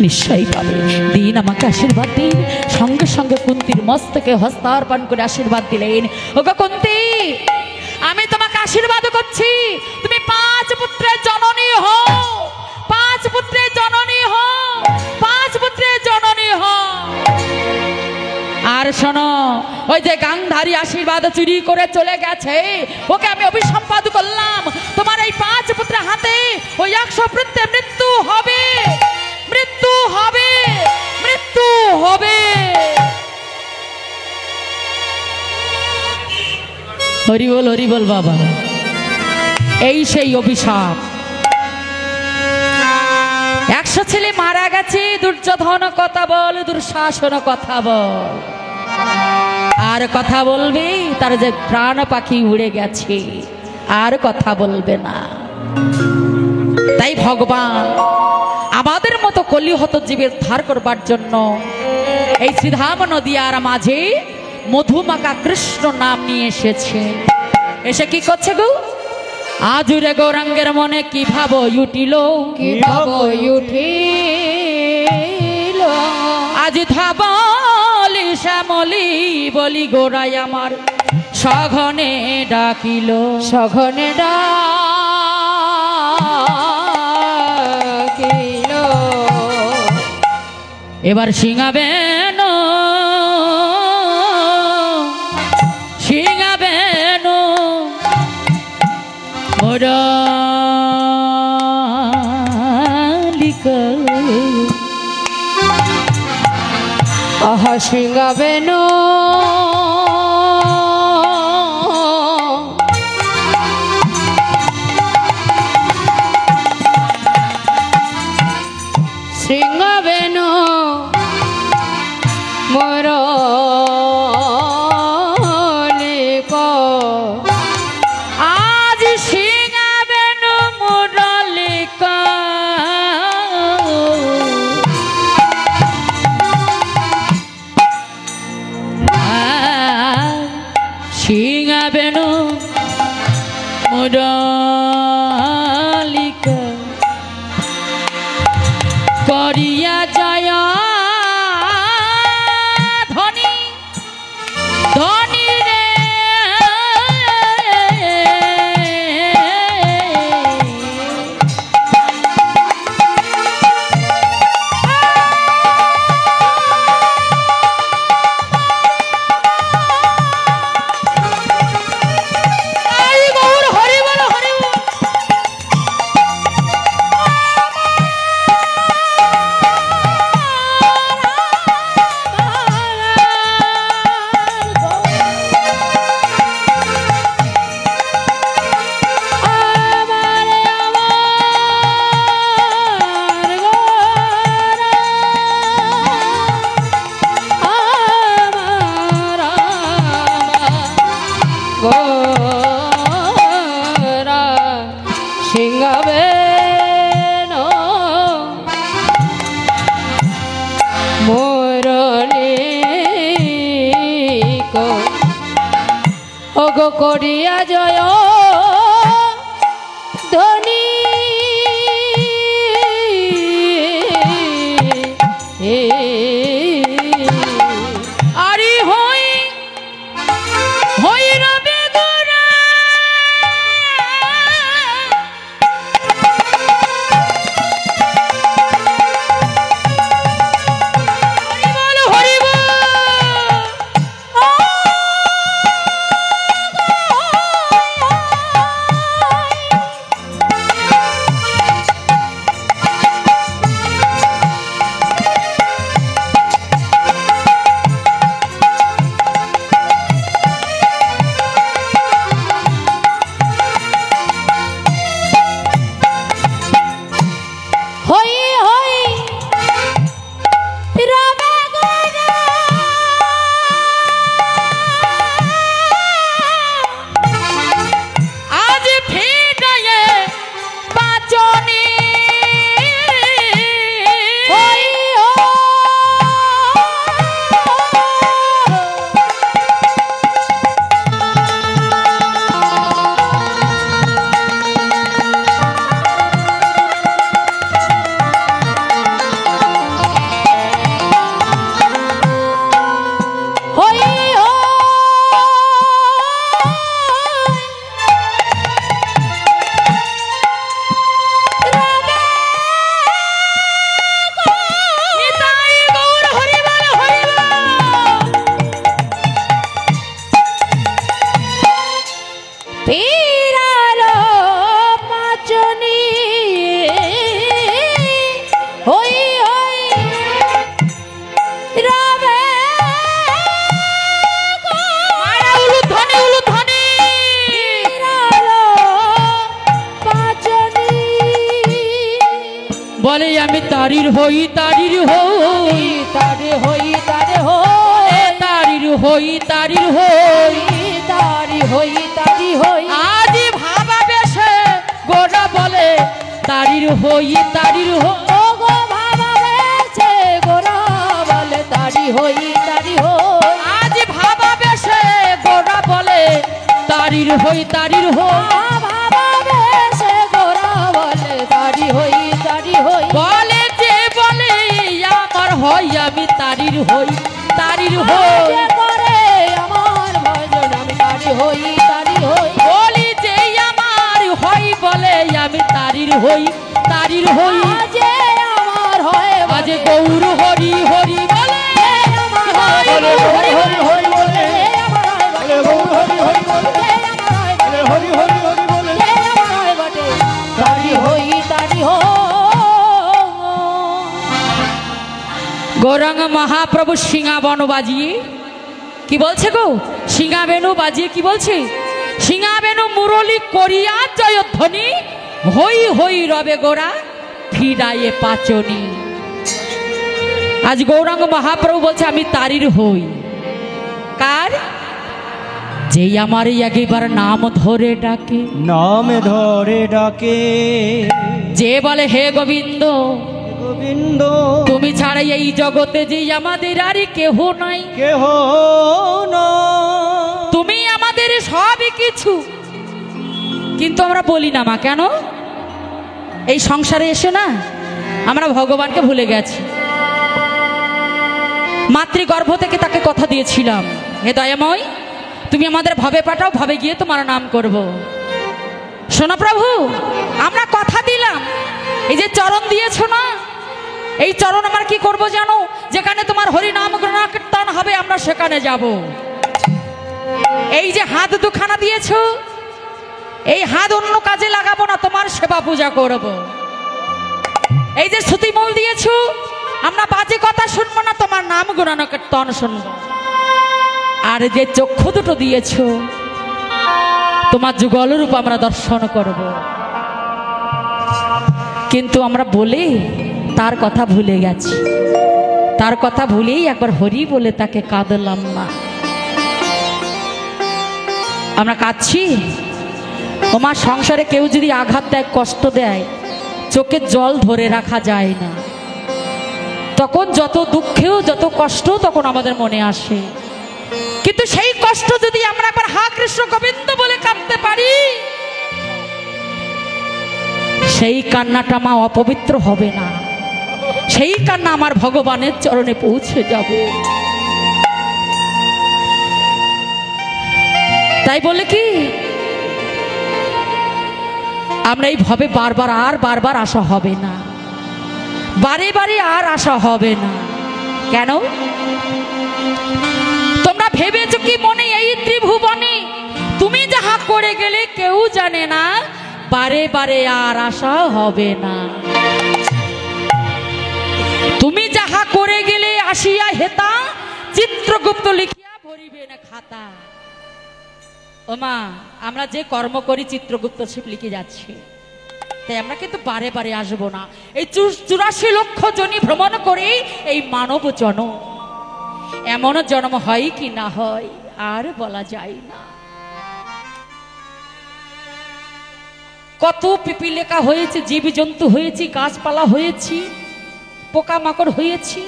নিশ্চয়ই পাবে, দিন আমাকে আশীর্বাদ দিন। সঙ্গে সঙ্গে কুন্তীর মস্তকে হস্তার্পণ করে আশীর্বাদ দিলেন। ওগো কুন্তী, আমি তোমাকে আশীর্বাদ করছি, তুমি 5 পুত্রের জননী হও, 5 পুত্রের জননী হও, 5 পুত্রের জননী হও। আর শোনো, ওই যে গান্ধারী আশীর্বাদ চুরি করে চলে গেছে, ওকে আমি অভিসম্পাদ করলাম, তোমার এই 5 পুত্রের হাতে ওই 100 পুত্রের মৃত্যু হবে, মৃত্যু হবে, মৃত্যু হবে। হরি বল, হরি বল বাবা। এই সেই অভিশাপ। 100 ছেলে মারা গেছে, দুর্যোধন কথা বল, দুঃশাসন কথা বল, আর কথা বলবে তার যে প্রাণ পাখি উড়ে গেছে, আর কথা বলবে না। তাই ভগবান আমাদের মতো কলিহত জীবের ধার করবার জন্য এই শ্রীধাম নদীয়ার মাঝে মধুমাকা কৃষ্ণ নাম নিয়ে এসেছে। এসে কি করছে গো? আজুরে গৌরাঙ্গের মনে কি ভাব উঠিল, কি ভাব উঠিল, আজ ধাবলি শ্যামলি বলি গোড়াই আমার সঘনে ডাকিল, সঘনে ডাকিল। এবার সিঙাবেন, সিঙাবেন মোরা মালিকা আহা সিংহাবেনু সিংহাবেনু মুরলিক আজ সিংহাবেনু মুরলিকা সিংহাবেনু মুরলিকা করিয়া জয় ধনী ধনী রে হরি গৌর হরি বল হরি বল। সিংহাবেনু মুরলিক ওগো করিয়া জয় ধনী আরে হই হই রবে গোরা হরি বল হরি বল। হই হই রবে গোরা আজ ফিটায়ে পাচনি হই হই নিতাই গৌর হরি বল হরি বল। পিরালো পাচনি হই হই রবে মারা উলুধ্বনি উলুধ্বনি পিরালো পাচনি বলে আমি তারির হই তারির হই তারে হই তারির হই তারির হই তারি হই আজ ভাবা বেশে গোরা বলে তারির হই তারির হই ওগো ভাবা বেছে গোরা বলে তারি হই আজ ভাবা বেশে গোরা বলে তারির হই তারির হই ভাবা বেছে গোরা বলে তারি হই বলে যে বলে আমার হয় আমি তারির হই তারির হই যে করে আমার ভজন আমি তারি হই বলি যে আমার হয় বলে আমি তারির হই যে আমার হয় আজ গৌর হরি হরি বলে বলে হরি হরি হরি বলে হরি হরি হরি বলে তারি হই গৌরাঙ্গ মহাপ্রভু সিংহাবন বাজিয়ে কি বলছে গো, সিংহাবেনু বাজিয়ে কি বলছে, সিংহাবেনু মুরলি করিয়া জয়ধ্বনি, হই হই রবে গোরা ফিরায়ে পাচনি। আজ গৌরাঙ্গ মহাপ্রভু বলছে আমি তারির হই, কার, যেই আমার একবার নাম ধরে ডাকে, নাম ধরে ডাকে, যে বলে হে গোবিন্দ গোবিন্দ তুমি ছাড়া এই জগতে যে আমাদের আর কেহ নাই, কেহ না, তুমি আমাদের সবই কিছু। কিন্তু আমরা বলি না মা, কেন? এই সংসারে এসে না আমরা ভগবানকে ভুলে গেছি। মাতৃগর্ভ থেকে তাকে কথা দিয়েছিলাম, হে দয়াময় তুমি আমাদের ভবে পাঠাও, ভবে গিয়ে তোমার নাম করব। শোনো প্রভু, আমরা কথা দিলাম, এই যে চরণ দিয়েছো না, এই চরণ আমরা কি করব জানো, যেখানে তোমার হরিনাম কীর্তন হবে আমরা সেখানে যাব। এই যে হাত দুখানা দিয়েছো, এই হাত অন্য কাজে লাগাবো না, তোমার সেবা পূজা করব। এই যে শ্রুতিমূল দিয়েছো, আমরা বাজে কথা শুনবো না, তোমার নাম গুণান কীর্তন শুনবো। আর যে চক্ষু দুটো দিয়েছো, তোমার যুগল রূপ আমরা দর্শন করব। কিন্তু আমরা বলে তার কথা ভুলে গেছি, তার কথা ভুলেই একবার হরি বলে তাকে কাঁদলাম না। আমরা কাঁদছি, তোমার সংসারে কেউ যদি আঘাত দেয়, কষ্ট দেয়, চোখের জল ধরে রাখা যায় না। তখন যত দুঃখেও যত কষ্ট তখন আমাদের মনে আসে, কিন্তু সেই কষ্ট যদি আমরা একবার হা কৃষ্ণ গোবিন্দ বলে কাঁদতে পারি, সেই কান্নাটা মা অপবিত্র হবে না, সেই কান্না আমার ভগবানের চরণে পৌঁছে যাবে। তাই বলে কি আমরা এই ভাবে বারবার আর বারবার আসা হবে না, বারে বারে আর আসা হবে না। কেন? তোমরা ভেবেছো কি মনে এই ত্রিভুবনে তুমি যাহা করে গেলে কেউ জানে না, বারে বারে আর আসা হবে না। তুমি যাহা করে গেলে আসিয়া হেতা, চিত্রগুপ্ত লিখিয়া ভরিবে না খাতা। ও মা, আমরা যে কর্ম করি চিত্রগুপ্ত সব লিখে যাচ্ছে, তাই আমরা কিন্তু বারে বারে আসবো না। এই 84 লক্ষ জনি ভ্রমণ করে এই মানব জন্ম, এমন জন্ম হয় কি না হয় আর বলা যায় না। কত পিপিলিকা হয়েছে, জীবজন্তু হয়েছি, গাছপালা হয়েছি, পোকামাকড় হয়েছি,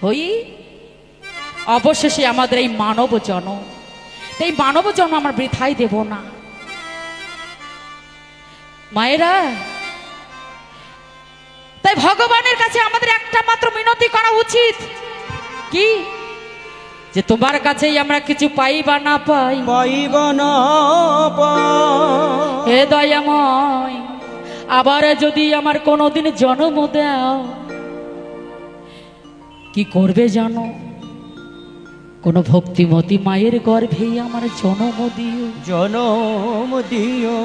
হই অবশেষে আমাদের এই মানব জন্ম। এই মানব জন্ম আমরা বৃথাই দেব না। মায়েরা, তাই ভগবানের কাছে আমাদের একটা মাত্র মিনতি করা উচিত, কি যে তোমার কাছেই আমরা কিছু পাই বা না পাই, পাইব না হে দয়াময় আবার যদি আমার কোনোদিন জন্ম দাও, কি করবে জানো? কোন ভক্তিমতী মায়ের গর্ভে আমার জন্ম দিও, জনম দিও।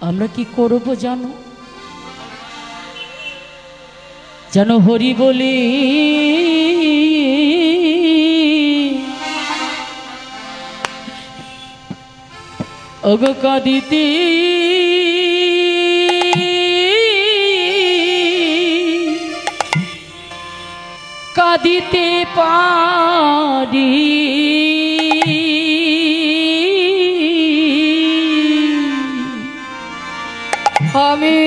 আমরা কি করব জানো? যেন হরি বলি ওগো কাঁদিতে কাঁদিতে পারি, আমি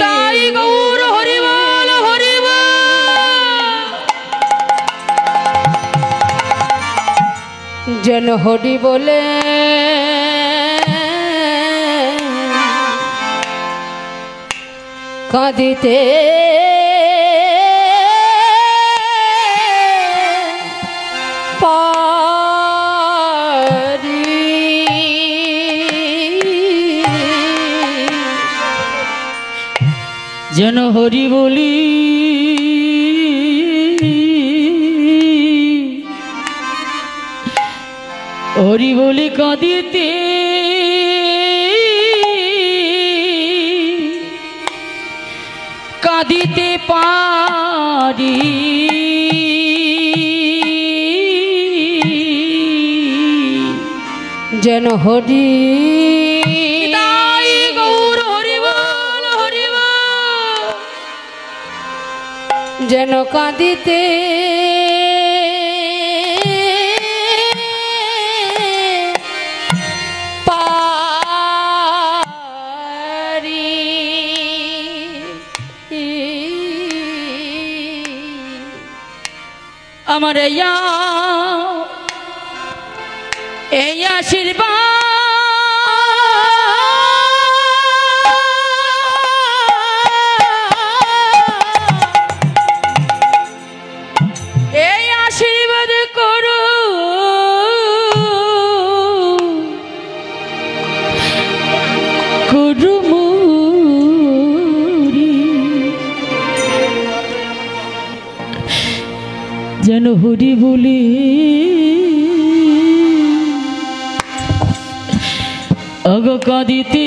তাই গৌর হরি বল, হরি বল। যেন হরি বলে কাঁদিতে পারি, যেন হরি বলি হরি বলি কাঁদিতে কাঁদিতে পারি যেন হরি তাই গৌর হরি বল হরি বল। যেন কাঁদিতে পারি আমার এই আশীর্বাদ এই আশীর্বাদ করো করুমুরি যেন হরি বলি অগ কাঁদিতে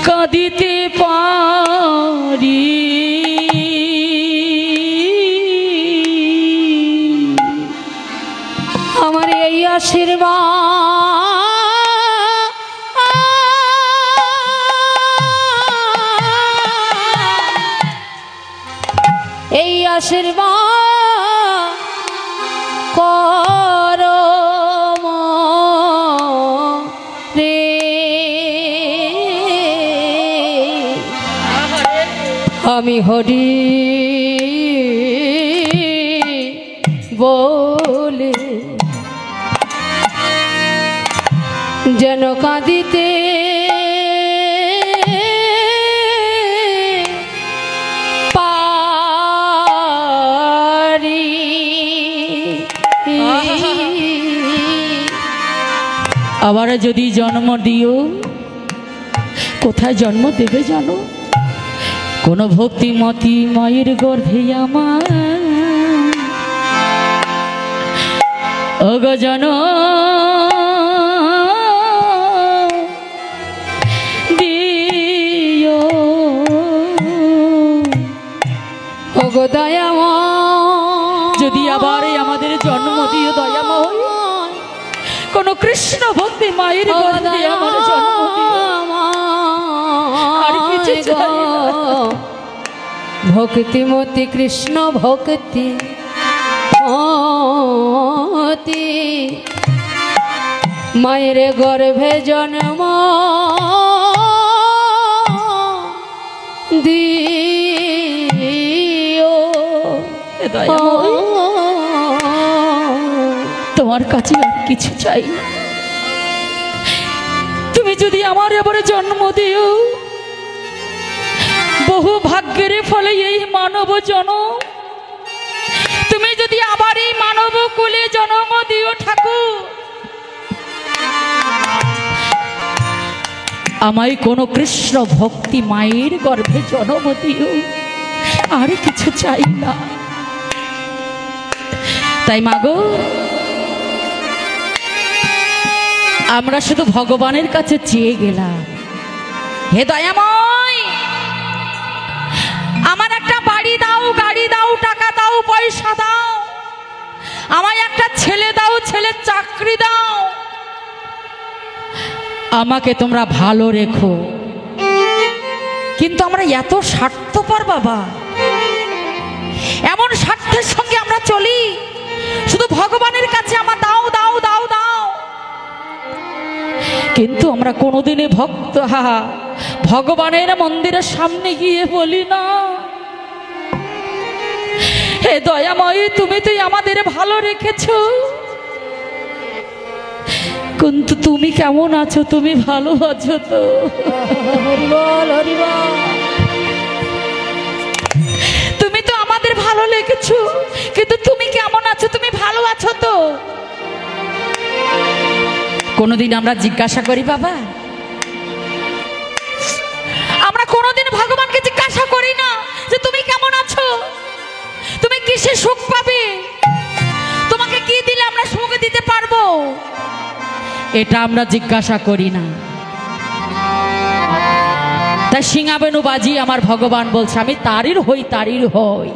কাঁদিতে পারি আমার এই আশীর্বাদ এই আশীর্বাদ করো রে আমি হরি বলে যেন কাঁদিতে পারি আবার যদি জন্ম দিও কোথায় জন্ম দেবে জানো কোন ভক্তিমতী মায়ের গর্ভে আমার অগজন দিও ওগো দয়াময় যদি আবার আমাদের জন্ম দিও দয়াময় কোন কৃষ্ণ ভক্তি মায়ের গর্ভে আমার জন্ম দিও আর কিছু চাই না। ভক্তিমতী কৃষ্ণ ভক্তি মতি মায়ের গর্ভে জন্ম দিও এ দয়াময়, তোমার কাছে আর কিছু চাই না। তুমি যদি আমার এবারে জন্ম দিও বহু ভাগ্যের ফলে এই মানব জনম তুমি যদি আবার এই মানব কুলে জন্ম দিও ঠাকুর আমায় কোন কৃষ্ণ ভক্তি মায়ের গর্ভে জন্ম দিও আর কিছু চাই না। তাই মাগো আমরা শুধু ভগবানের কাছে চেয়ে গেলাম হে দয়াময় আমার একটা বাড়ি দাও গাড়ি দাও টাকা দাও পয়সা দাও আমায় একটা ছেলে দাও ছেলের চাকরি দাও আমাকে তোমরা ভালো রেখো। কিন্তু আমরা এত স্বার্থপর বাবা এমন স্বার্থের সঙ্গে আমরা চলি শুধু ভগবানের কাছে আমার দাও দাও দাও দাও কিন্তু আমরা কোনোদিনই ভগবানের মন্দিরের সামনে গিয়ে বলি না হে দয়াময় তুমি তো আমাদের ভালো রেখেছো কিন্তু তুমি কেমন আছো তুমি ভালো আছো তো হরিবল হরিবল তুমি তো আমাদের ভালো লেগেছো কিন্তু তুমি কেমন আছো তুমি ভালো আছো তো কোনোদিন আমরা জিজ্ঞাসা করি বাবা আমরা কোনোদিন ভগবানকে জিজ্ঞাসা করি না যে তুমি কেমন আছো তুমি কিসে সুখ পাবে তোমাকে কি দিলে আমরা সুখ দিতে পারবো এটা আমরা জিজ্ঞাসা করি না। তাই সিংহাবেনু বাজি আমার ভগবান বলছে আমি তারির হই, তারির হই,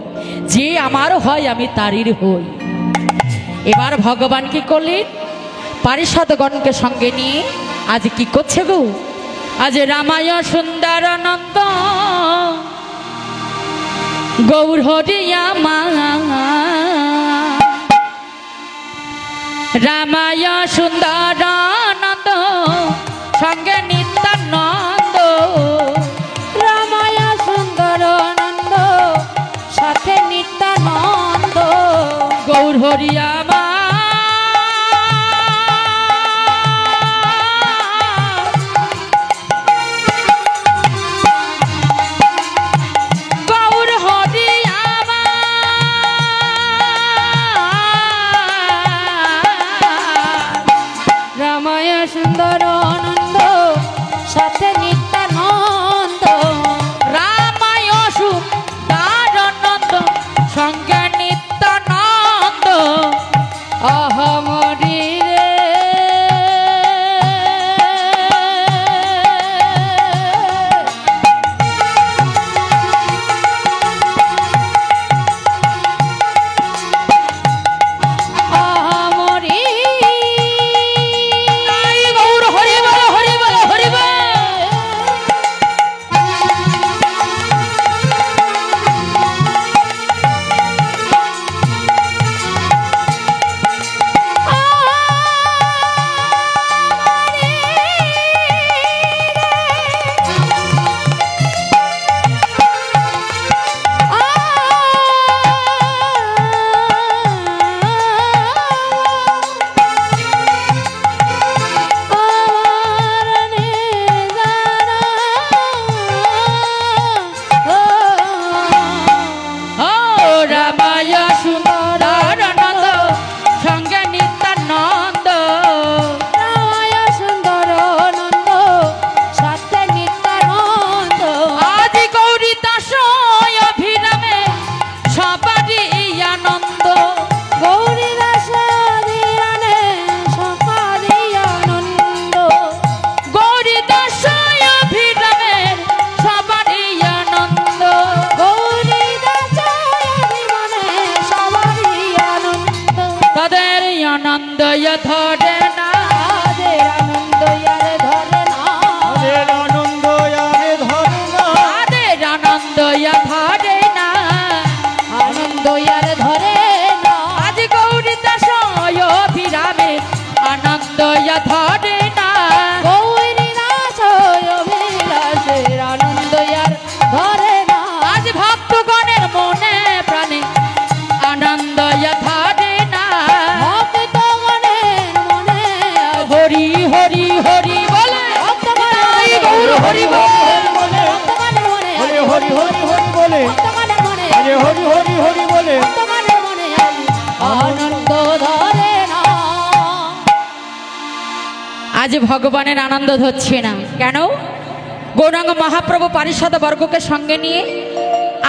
যে আমার হয় আমি তারির হই। এবার ভগবান কি করলেন, পারিষদগণকে সঙ্গে নিয়ে আজ কি করছে গো, আজ রামায় সুন্দর নন্দ গৌর হরিয়া মা, রামায় সুন্দর নন্দ সঙ্গে নিত্যানন্দ, রামায় সুন্দর নন্দ সাথে নিত্যানন্দ, গৌর হরিয়া মা, গৌর হরিয়া মা, রামায় সুন্দর নন্দ সাথে নিত্যানন্দ, রামায় সুন্দর নন্দ সঙ্গে নিত্যানন্দ, অহমরি রে অহমরি, গৌর হরি বল, হরি বল, হরি বল। ও রামায় সুন্দর নন্দ সঙ্গে নিত্যানন্দ, রামায় সুন্দর নন্দ সাথে নিত্যানন্দ, আজ গৌরী দাস অভিরামে সবারই আনন্দ, গৌরী দাস অভিরামে সবারই আনন্দ, গৌরী দাস অভিরামের সবারই আনন্দ, গৌরী দাস অভিমানে সবারই আনন্দ, তাদের আনন্দ ধরে না, তাদের আনন্দ ইয়ারে ধরে না, তাদের আনন্দ আরে ধরে না, তাদের আনন্দ ধরে না, আনন্দ ইয়ারে ধরে না, আজ গৌরী দাস অভিরামে আনন্দ ধরে না, গৌরী দাস অভিলাষের আনন্দ ইয়ার ধরে না, আজ ভক্তগণের মনে প্রাণে আনন্দ ধরে না, ভক্তগণের মনে হরি হরি হরি বলে তাই গৌর হরি বল, ভক্তগণের মনে হরি হরি হরি হরি বলে, ভক্তগণের মনে আরে হরি হরি হরি বলে, ভক্তগণের মনে আনন্দ ধরে না, আজ ভগবানের আনন্দ ধরছে না কেন, গৌরাঙ্গ মহাপ্রভু পারিষদ বর্গকে সঙ্গে নিয়ে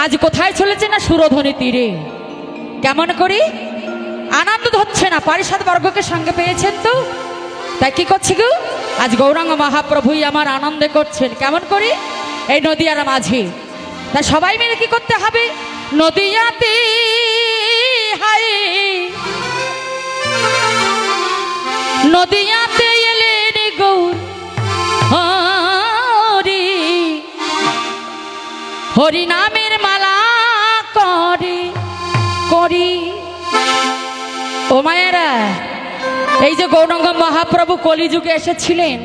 আজ কোথায় চলেছে না সুরধনী তীরে, কেমন করি আনন্দ ধরছে না, পারিষদ বর্গকে সঙ্গে পেয়েছেন তো, তাই কি করছি গো, আজ গৌরাঙ্গ মহাপ্রভুই আমার আনন্দে করছেন, কেমন করি এই নদিয়ার মাঝে, তাই সবাই মিলে কি করতে হবে, নদিয়াতে হাই নদিয়াতে এলেন গৌর হরি, হরি নামের মালা করে করি, ও মায়েরা এই যে গৌরাঙ্গ মহাপ্রভু কলিযুগে এসেছিলেন,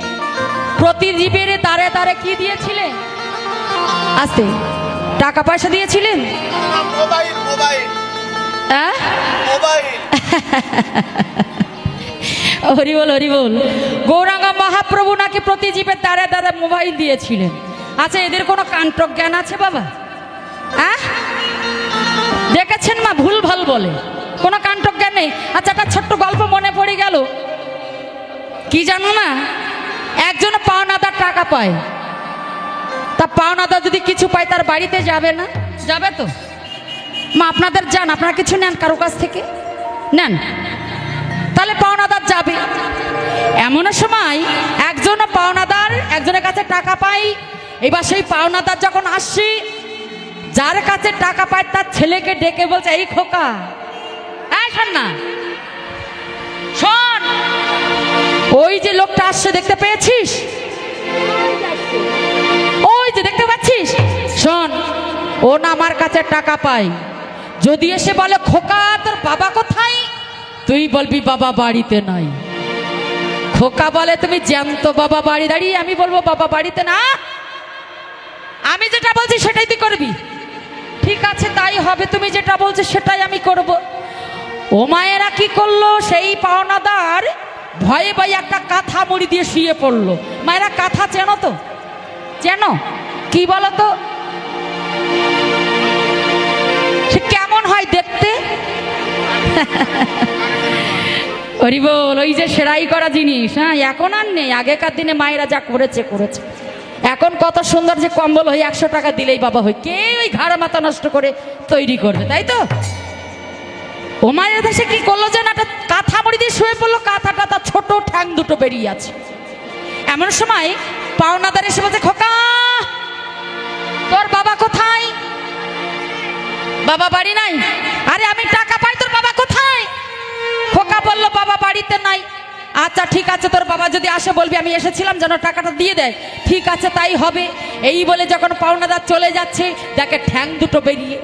প্রতি জীবের তারে তারে কি দিয়েছিলেন, আস্তে টাকা পয়সা দিয়েছিলেন, মোবাইল মোবাইল হ্যাঁ মোবাইল হরি বল, হরি বল। গৌরাঙ্গ মহাপ্রভু নাকি প্রতি জীবের তারে তারে মোবাইল দিয়েছিলেন। আচ্ছা এদের কোনো কাণ্টক জ্ঞান আছে বাবা, হ্যাঁ দেখেছেন মা ভুল ভাল বলে, কোনো কাণ্টক জ্ঞান নেই। আচ্ছা একটা ছোট্ট গল্প মনে পড়ে গেল, কি জানো না, একজন পাওনাদার টাকা পায়, তা পাওনাদার যদি কিছু পায় তার বাড়িতে যাবে না, যাবে তো মা, আপনাদের যান, আপনারা কিছু নেন কারো কাছ থেকে নেন, তাহলে পাওনাদার যাবে। এমন এমন সময় একজন পাওনাদার একজনের কাছে টাকা পাই। এবার সেই পাওনাদার যখন আসছে, যার কাছে টাকা পায় তার ছেলেকে ডেকে বলছে, এই খোকা, এই শোন না, শোন, ওই যে লোকটা আসছে দেখতে পেয়েছিস? ওই যে দেখতে পাচ্ছিস? শোন, ও না আমার কাছে টাকা পায়। যদি এসে বলে, খোকা তোর বাবা কোথায়, তুই বলবি বাবা বাড়িতে নাই। খোকা বলে, তুমি জ্যান্ত বাবা বাড়ি দাঁড়িয়ে, আমি বলবো বাবা বাড়িতে না, আমি যেটা বলছি সেটাই তুই করবি। ঠিক আছে, তাই হবে, তুমি যেটা বলছো সেটাই আমি করব। ও মায়েরা কি করলো, সেই পাওনাদার ভয়ে ভয়ে একটা কাঁথা মুড়ি দিয়ে শুয়ে পড়লো। মায়েরা কাঁথা চেনো তো? চেনো? কি বলো তো, সে কেমন হয় দেখতে? হরি বল, ওই যে সেরাই করা জিনিস। হ্যাঁ, এখন আর নেই, আগেকার দিনে মায়েরা যা করেছে করেছে। এখন কত সুন্দর যে কম্বল হয়, 100 টাকা দিলেই বাবা হয়, কে ওই ঘাড়া মাথা নষ্ট করে তৈরি করবে, তাই তো? ও মায়ের দেশে কি করলো যে, একটা কাঁথা মুড়ি দিয়ে শুয়ে পড়লো, কাঁথাটা তার ছোট ঠ্যাং দুটো বেরিয়ে আছে। এমন সময় পাওনাদার এসে বলছে, খোকা তোর বাবা কোথায়? বাবা বাড়ি নাই। আরে আমি টাকা পাই, তোর বাবা কোথায়? খোকা বলল, বাবা বাড়িতে নাই। আচ্ছা ঠিক আছে, তোর বাবা যদি আসে বলবি আমি এসেছিলাম, যেন টাকাটা দিয়ে দেয়। ঠিক আছে, তাই হবে। এই বলে যখন পাওনাদার চলে যাচ্ছে, দেখে ঠ্যাং দুটো বেরিয়ে।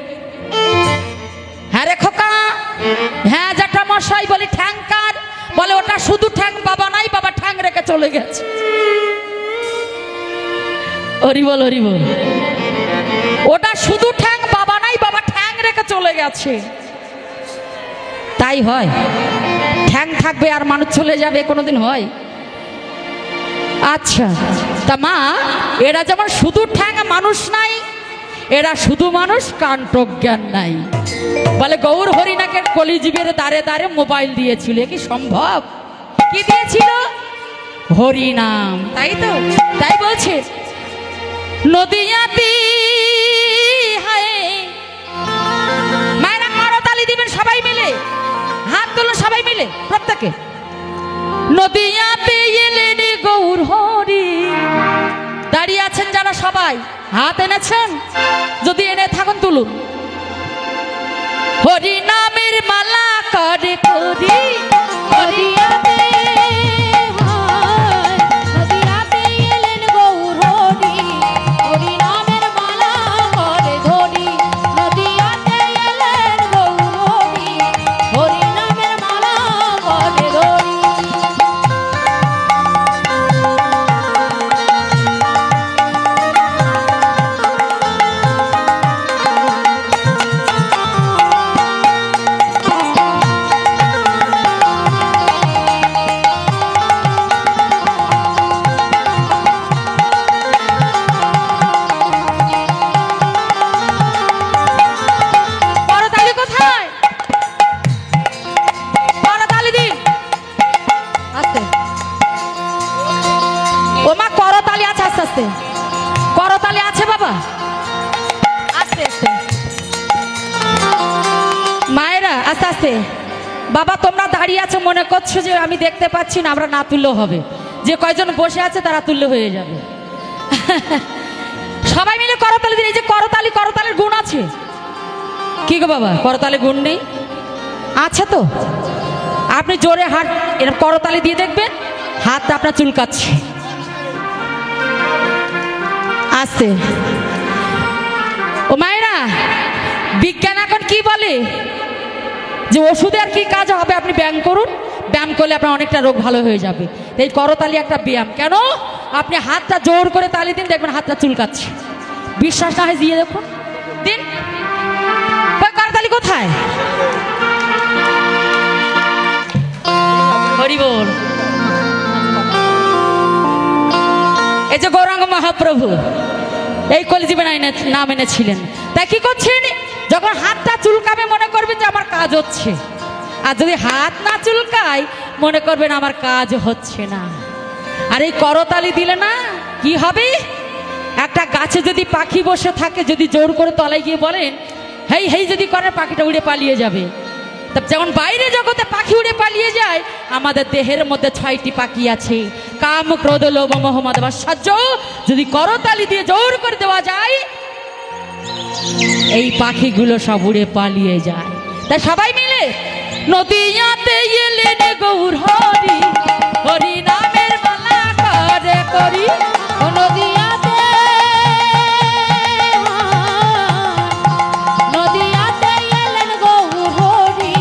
হ্যাঁ রে খোকা, হ্যাঁ জ্যাঠা মশাই। বলি, ঠ্যাং কার? বলে, ওটা শুধু ঠ্যাং, বাবা নাই, বাবা ঠ্যাং রেখে চলে গেছে। হরি বল, হরি বল। ওটা শুধু ঠ্যাং, বাবা নাই, বাবা ঠ্যাং রেখে চলে গেছে। তাই হয়? ঠ্যাং থাকবে আর মানুষ চলে যাবে, কোনোদিন হয়? আচ্ছা, তা মা, এরা যেমন শুধু ঠ্যাং, মানুষ নাই, এরা শুধু মানুষ, কাণ্ঠজ্ঞান নাই। বলে, গৌর হরিনাকের কলিজীবের দ্বারে দ্বারে মোবাইল দিয়েছিল, কি সম্ভব? কি দিয়েছিল? হরিনাম, তাই তো? তাই বলছে, নদিয়াতি হায়। মায়েরা করতালি দিবেন সবাই মিলে, হাত তুলুন সবাই মিলে, প্রত্যেকে। নদিয়াতে এলেন গৌর হরি। দাঁড়িয়ে আছেন যারা সবাই, হাত এনেছেন, যদি এনে থাকুন তুলুন। হরি নামের মালা করে করি, নদিয়াতে হায়, নদিয়াতে এলেন গৌর হরি, হরি নামের মালা করে ধরি। নদিয়াতে এলেন গৌর হরি, হরি নামের মালা করে ধরি। করতালি কোথায়? করতালি দিন, আস্তে। ও মা, করতালি আছে, আস্তে আস্তে করতালি আছে বাবা, আস্তে আস্তে। মায়েরা আস্তে আস্তে। বাবা, তোমরা দাঁড়িয়ে আছো, মনে করছো যে আমি দেখতে পাচ্ছি না, আমরা না তুললেও হবে। যে কয়জন বসে আছে তারা তুললে হয়ে যাবে। সবাই মিলে করতালি দিন। এই যে করতালি, করতালির গুণ আছে কি গো বাবা? করতালি গুণ নেই? আছে তো। আপনি জোরে হাত এরকম করতালি দিয়ে দেখবেন, হাতটা আপনার চুলকাচ্ছে। আস্তে। ও মায়েরা, বিজ্ঞান এখন কি বলে যে ওষুধের কি কাজ হবে, আপনি ব্যায়াম করুন, ব্যায়াম করলে আপনার অনেকটা রোগ ভালো হয়ে যাবে। এই করতালি একটা ব্যায়াম। কেন? আপনি হাতটা জোর করে তালি দিন, দেখবেন হাতটা চুলকাচ্ছে। বিশ্বাস না হয় দিয়ে দেখুন, দিন। করতালি কোথায়? হরি বল। এই যে গৌরাঙ্গ মহাপ্রভু এই কলিজীবন নাম এনেছিলেন। তাই কি করছেন? যখন হাতটা চুলকাবে মনে করবেন যে আমার কাজ হচ্ছে, আর যদি হাত না চুলকায় মনে করবেন আমার কাজ হচ্ছে না। আর এই করতালি দিলে না কি হবে? একটা গাছে যদি পাখি বসে থাকে, যদি জোর করে তলায় গিয়ে বলেন হেই হেই যদি করে, পাখিটা উড়ে পালিয়ে যাবে। তা যেমন বাইরে জগতে পাখি উড়ে পালিয়ে যায়, আমাদের দেহের মধ্যে 6টি পাখি আছে, কাম, ক্রোধ, লোভ, মোহ, মদ, মাৎসর্য। যদি করতালি দিয়ে জোর করে দেওয়া যায়, এই পাখিগুলো সব উড়ে পালিয়ে যায়। তাই সবাই মিলে নদিয়াতে এলেন গৌর হরি, হরি নামের মালা করে করি। ও নদিয়াতে, নদিয়াতে এলেন গৌর হরি,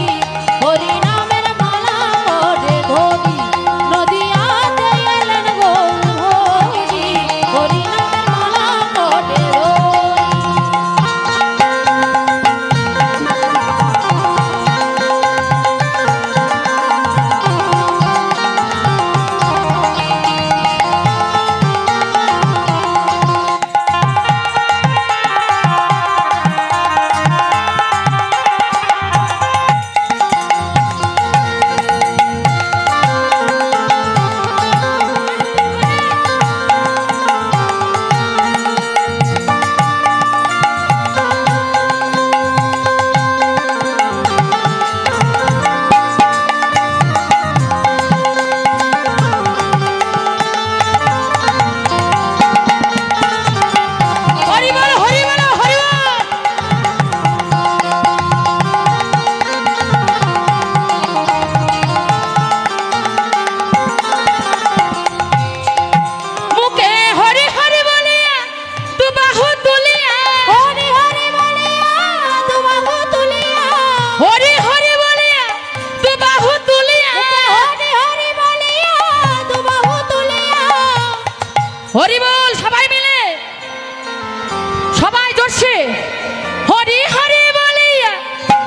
হরি নামের মালা করে ধরি। নদিয়াতে এলেন গৌর হরি, হরি নামের মালা করে ধরি। হরি বল, হরি বল, হরি বল। মুখে হরি হরি বলিয়া দু বাহু তুলিয়া, হরি হরি বলিয়া দু বাহু তুলিয়া, হরি হরি বলিয়া দু বাহু তুলিয়া, হরি হরি বলিয়া দু বাহু তুলিয়া। হরি বল সবাই মিলে, সবাই জোরছে। হরি হরি বলিয়া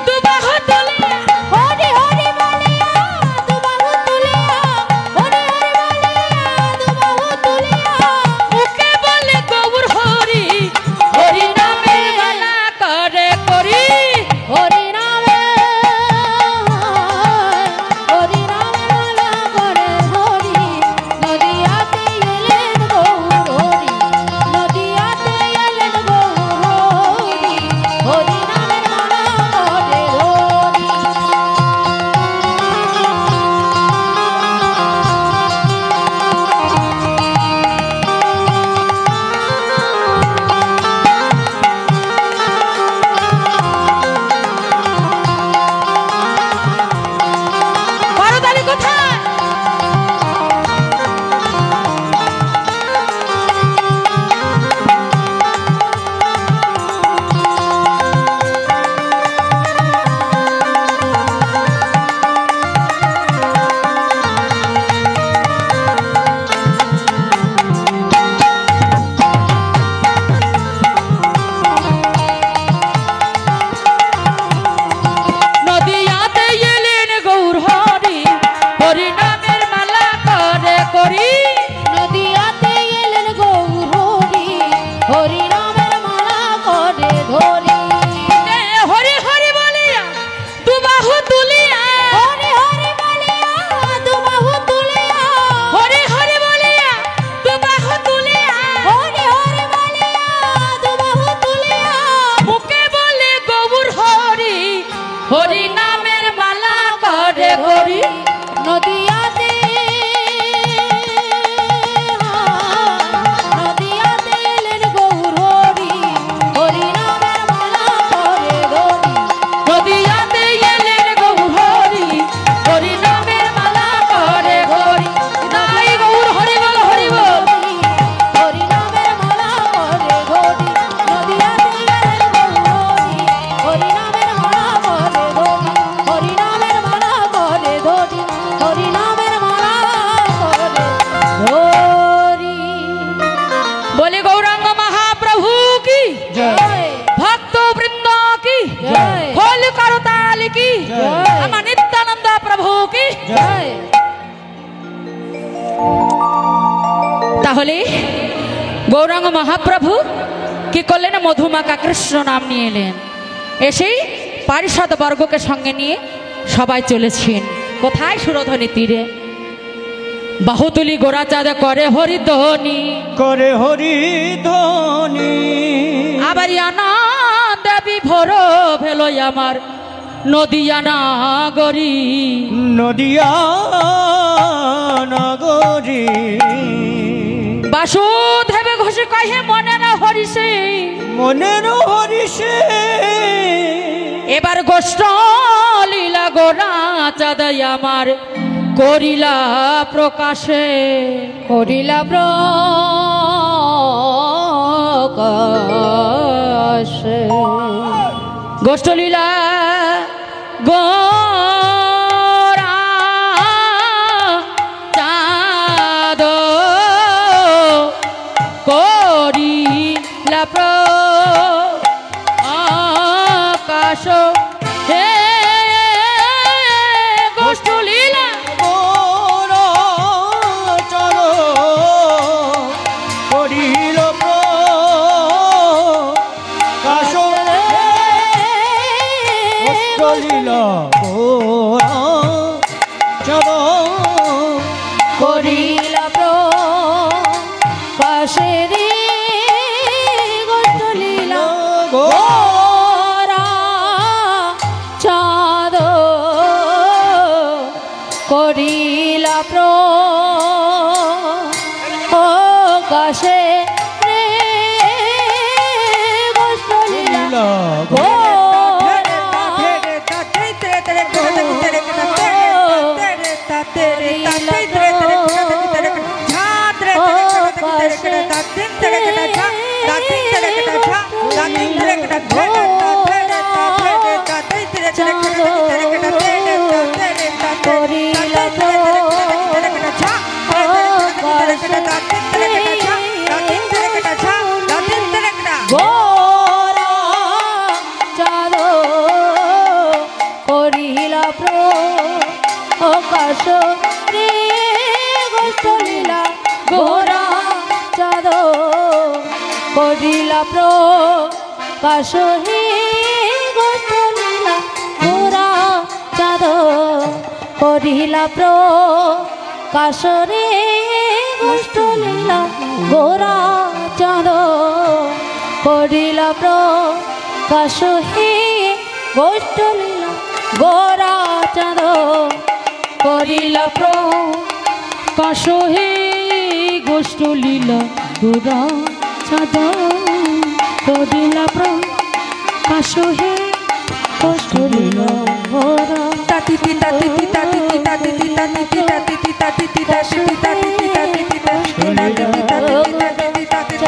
দু বাহু তুলিয়া, হরি হরি বলিয়া দু বাহু তুলিয়া, হরি হরি বলিয়া দু বাহু তুলিয়া। মুখে বলে গৌর হরি, হরি নামে মালা করে করি। হরি নামে, হরি নামে মালা করে ধরি। নদিয়াতে এলেন গৌর হরি, নদিয়াতে এলেন গৌর হরি, হরি নামের মালা করে ধরি। করতালি কোথায়? নদিয়াতে এলেন গৌর হরি, হরি নামের মালা করে করি। নদিয়াতে এলেন গৌর হরি, হরি নামের মালা করে ধরি। হরি হরি বলিয়া দু বাহু তুলিয়া, হরি হরি বলিয়া দু বাহু তুলিয়া, হরি হরি বলিয়া দু বাহু তুলিয়া, হরি হরি বলিয়া দু বাহু তুলিয়া। মুখে বলে গৌর হরি, হরি নামের মালা করে করি। নদিয়াতে, নদিয়াতে এলেন গৌর হরি, হরি নামের মালা করে ধরি। নদিয়াতে এলেন গৌর হরি, হরি নামের মালা করে করি। তাই গৌর হরি বল, হরি বল। হরি নামের মালা করে ধরি। নদিয়াতে এলেন গৌর হরি, হরি নামের মালা করে ধরি। হরি নামের মালা করে ধরি, হরি নামের মালা করে ধরি। বলে গৌরাঙ্গ মহাপ্রভু কি, জয় ভক্ত বৃন্দ কি, জয়। খোল করতালি কি, জয়। আমার নিত্যানন্দ প্রভু কি। জয়। তাহলে গৌরাঙ্গ মহাপ্রভু কি করলেন? মধুমাকা কৃষ্ণ নাম নিয়ে এলেন, এসেই পারিষদ বর্গকে সঙ্গে নিয়ে সবাই চলেছেন কোথায়? সুরধনী তীরে। বাহুতুলি গোড়াচাঁদ করে হরিধ্বনি, করে হরি ধ্বনি। আবার আনন্দ বিভোর ভেলো আমার নদিয়া নাগরী নদিয়া নগরী বাসুদেবে ঘোষে কহে মনে না হরিষে মনের হরিষে এবার গোষ্ঠ লীলা গোরা চাঁদাই আমার করিলা প্রকাশে করিলা প্রকাশে গোষ্ঠ লীলা গোরা চাঁদ করিলা প্রকাশ হে গোষ্ঠ লীলা মোরা চল করিল প্রকাশ করিল মোরা চল করিলা প্রকাশে রে গোষ্ঠ লীলা গোরা চাঁদ করিলা প্রকাশে রে গোষ্ঠ লীলা গোরা চাঁদ করিলা প্রকাশ রে গোষ্ঠ লীলা গোরা চাঁদ করিলা প্রকাশ হে গোষ্ঠ লীলা গোরা চাঁদ করিলা প্রকাশ রে গোষ্ঠ লীলা গোরা চাঁদ করিলা প্রকাশ হে গোষ্ঠ লীলা গোরা চাঁদ করিলা প্রকাশ হে গোষ্ঠ লীলা গোরা চাঁদ করিলা প্রকাশ হে গোষ্ঠ লীলা গোরা তাতিতি তাতিতি তাতিতি তাতিতি তাতিতি তাতিতি তাতিতি তাতিতি তাতিতি তাতিতি তাতিতি তাতিতি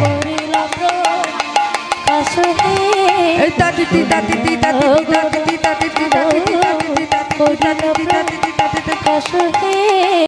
করিলা প্রকাশ হে তাতিতি তাতিতি